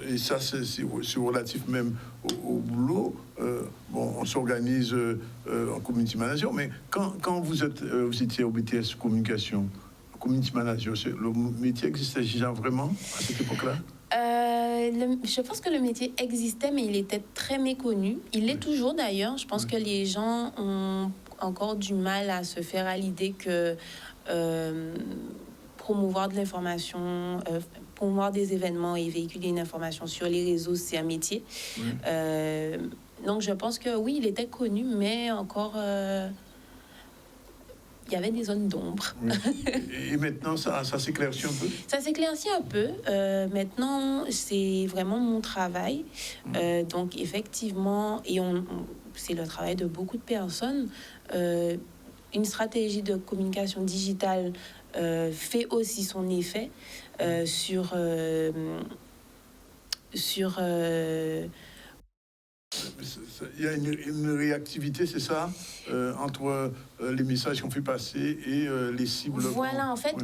et ça c'est relatif même au boulot. Bon, on s'organise en community manager, mais quand vous étiez au BTS Communication, community manager, le métier existait déjà vraiment à cette époque-là? Je pense que le métier existait, mais il était très méconnu. Il l'est toujours d'ailleurs. Je pense que les gens ont encore du mal à se faire à l'idée que promouvoir de l'information, promouvoir des événements et véhiculer une information sur les réseaux, c'est un métier. Donc je pense que oui, il était connu, mais encore... il y avait des zones d'ombre. Oui. Et maintenant, ça s'éclaircit un peu? Ça s'éclaircit un peu. Maintenant, c'est vraiment mon travail. Donc, effectivement, et c'est le travail de beaucoup de personnes. Une stratégie de communication digitale fait aussi son effet sur il y a une réactivité, c'est ça, entre les messages qu'on fait passer et les cibles. Voilà, en fait,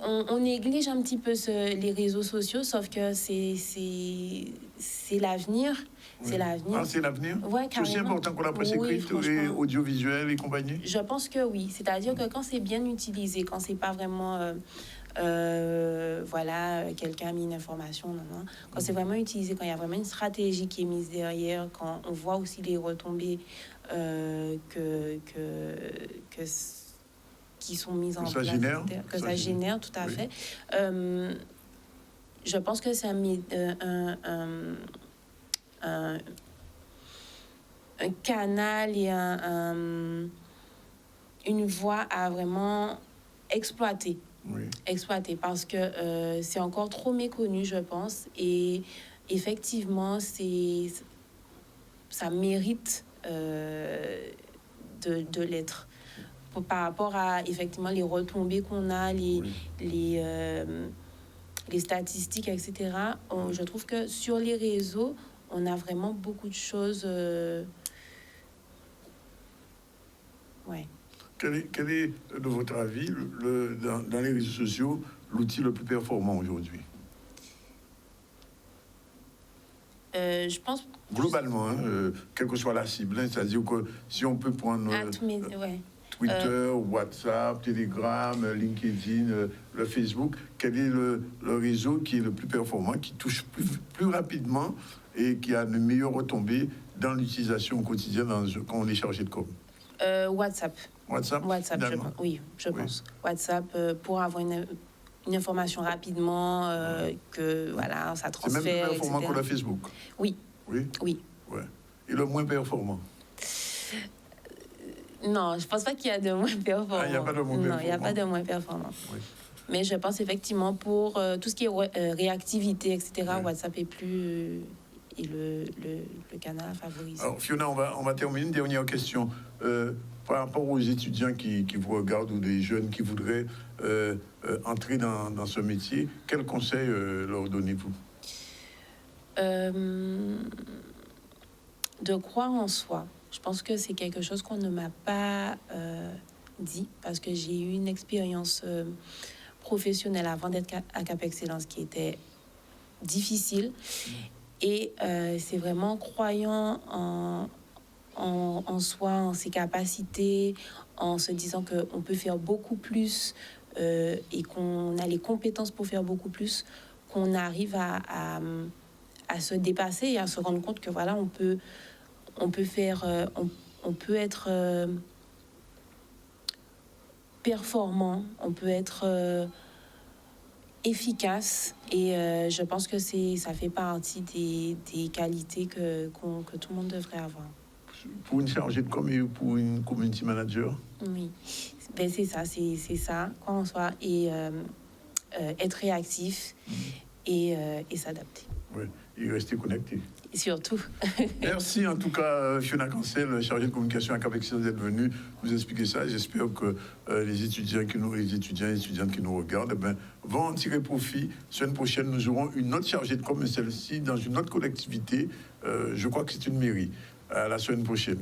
on néglige un petit peu les réseaux sociaux, sauf que c'est l'avenir. Oui. C'est l'avenir. Ah, c'est l'avenir? Ouais, c'est aussi important que la presse écrite et audiovisuelle et compagnie? Je pense que oui. C'est-à-dire que quand c'est bien utilisé, quand c'est pas vraiment... voilà, quelqu'un a mis une information, quand c'est vraiment utilisé, quand il y a vraiment une stratégie qui est mise derrière, quand on voit aussi les retombées qui sont mises en place, que ça génère, tout à fait. Je pense que c'est un canal et une voie à vraiment exploiter. Exploiter parce que c'est encore trop méconnu, je pense, et effectivement ça mérite de l'être par rapport à effectivement les retombées qu'on a, les statistiques, etc. Je trouve que sur les réseaux on a vraiment beaucoup de choses Quel est, de votre avis, dans les réseaux sociaux, l'outil le plus performant aujourd'hui? Je pense... Globalement, quelle que soit la cible, c'est-à-dire que si on peut prendre Twitter, WhatsApp, Telegram, LinkedIn, le Facebook, quel est le réseau qui est le plus performant, qui touche plus rapidement et qui a de meilleures retombées dans l'utilisation quotidienne quand on est chargé de com? WhatsApp. WhatsApp, je pense. WhatsApp, pour avoir une information rapidement, que voilà, ça transfère. C'est même plus performant que le Facebook? Oui. Oui? Oui. Ouais. Et le moins performant? Non, je ne pense pas qu'il y a de moins performant. Il n'y a pas de moins performant? Non, il n'y a pas de moins performant. Oui. Mais je pense effectivement pour tout ce qui est réactivité, etc., WhatsApp est plus... et le canal à favoriser. Alors Fiona, on va terminer. Une dernière question. Par rapport aux étudiants qui vous regardent ou des jeunes qui voudraient entrer dans ce métier, quels conseils leur donnez-vous? De croire en soi. Je pense que c'est quelque chose qu'on ne m'a pas dit parce que j'ai eu une expérience professionnelle avant d'être à Cap Excellence qui était difficile. Et c'est vraiment croyant en soi, en ses capacités, en se disant qu'on peut faire beaucoup plus et qu'on a les compétences pour faire beaucoup plus, qu'on arrive à se dépasser et à se rendre compte que voilà, on peut être performant, on peut être efficace et je pense que ça fait partie des qualités que tout le monde devrait avoir. Pour une chargée de com et pour une community manager? Oui, ben c'est ça, quoi en soi, et être réactif et s'adapter. Oui, et rester connecté. surtout. Merci en tout cas, Fiona Cancel, chargée de communication à Cap Excellence, d'être venue nous expliquer ça. J'espère que les étudiants et étudiantes qui nous regardent vont en tirer profit. Semaine prochaine, nous aurons une autre chargée de com, mais celle-ci dans une autre collectivité. Je crois que c'est une mairie. À la semaine prochaine.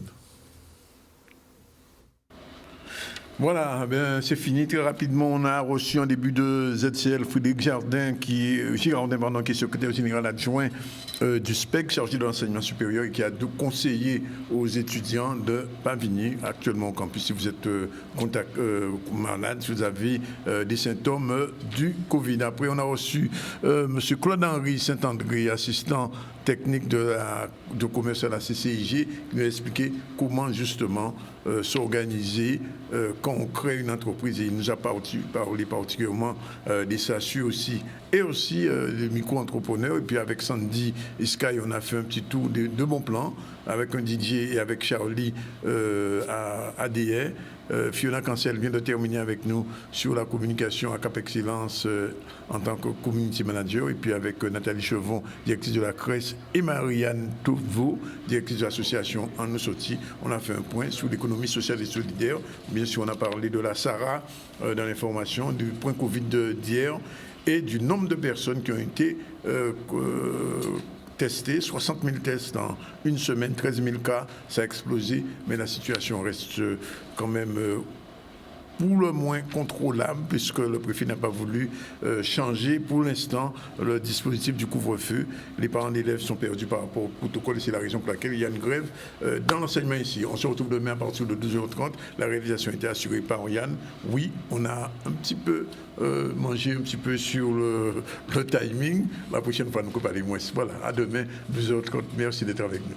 Voilà, c'est fini. Très rapidement, on a reçu en début de ZCL Frédéric Girardin, qui est secrétaire général adjoint du SPEC, chargé de l'enseignement supérieur, et qui a conseillé aux étudiants de ne pas venir actuellement au campus si vous êtes malade, si vous avez des symptômes du Covid. Après, on a reçu M. Claude-Henri Saint-André, assistant technique de commerce à la CCIG, qui nous a expliqué comment justement s'organiser quand on crée une entreprise. Et il nous a parlé particulièrement des SASU aussi, et aussi des micro-entrepreneurs. Et puis avec Sandy et Sky, on a fait un petit tour de bons plans avec un DJ et avec Charlie à ADR. Fiona Cancel vient de terminer avec nous sur la communication à Cap Excellence en tant que community manager, et puis avec Nathalie Chevon, directrice de la CRES, et Marianne Touveau, directrice de l'association En Nous Sorti. On a fait un point sur l'économie sociale et solidaire. Bien sûr, on a parlé de la SARA dans l'information, du point Covid d'hier et du nombre de personnes qui ont été testés, 60 000 tests en une semaine, 13 000 cas, ça a explosé, mais la situation reste quand même pour le moins contrôlable, puisque le préfet n'a pas voulu changer pour l'instant le dispositif du couvre-feu. Les parents d'élèves sont perdus par rapport au protocole, et c'est la raison pour laquelle il y a une grève dans l'enseignement ici. On se retrouve demain à partir de 12h30. La réalisation a été assurée par Yann. Oui, on a un petit peu mangé un petit peu sur le timing. La prochaine fois, nous allons parler moins. Voilà, à demain, 12h30. Merci d'être avec nous.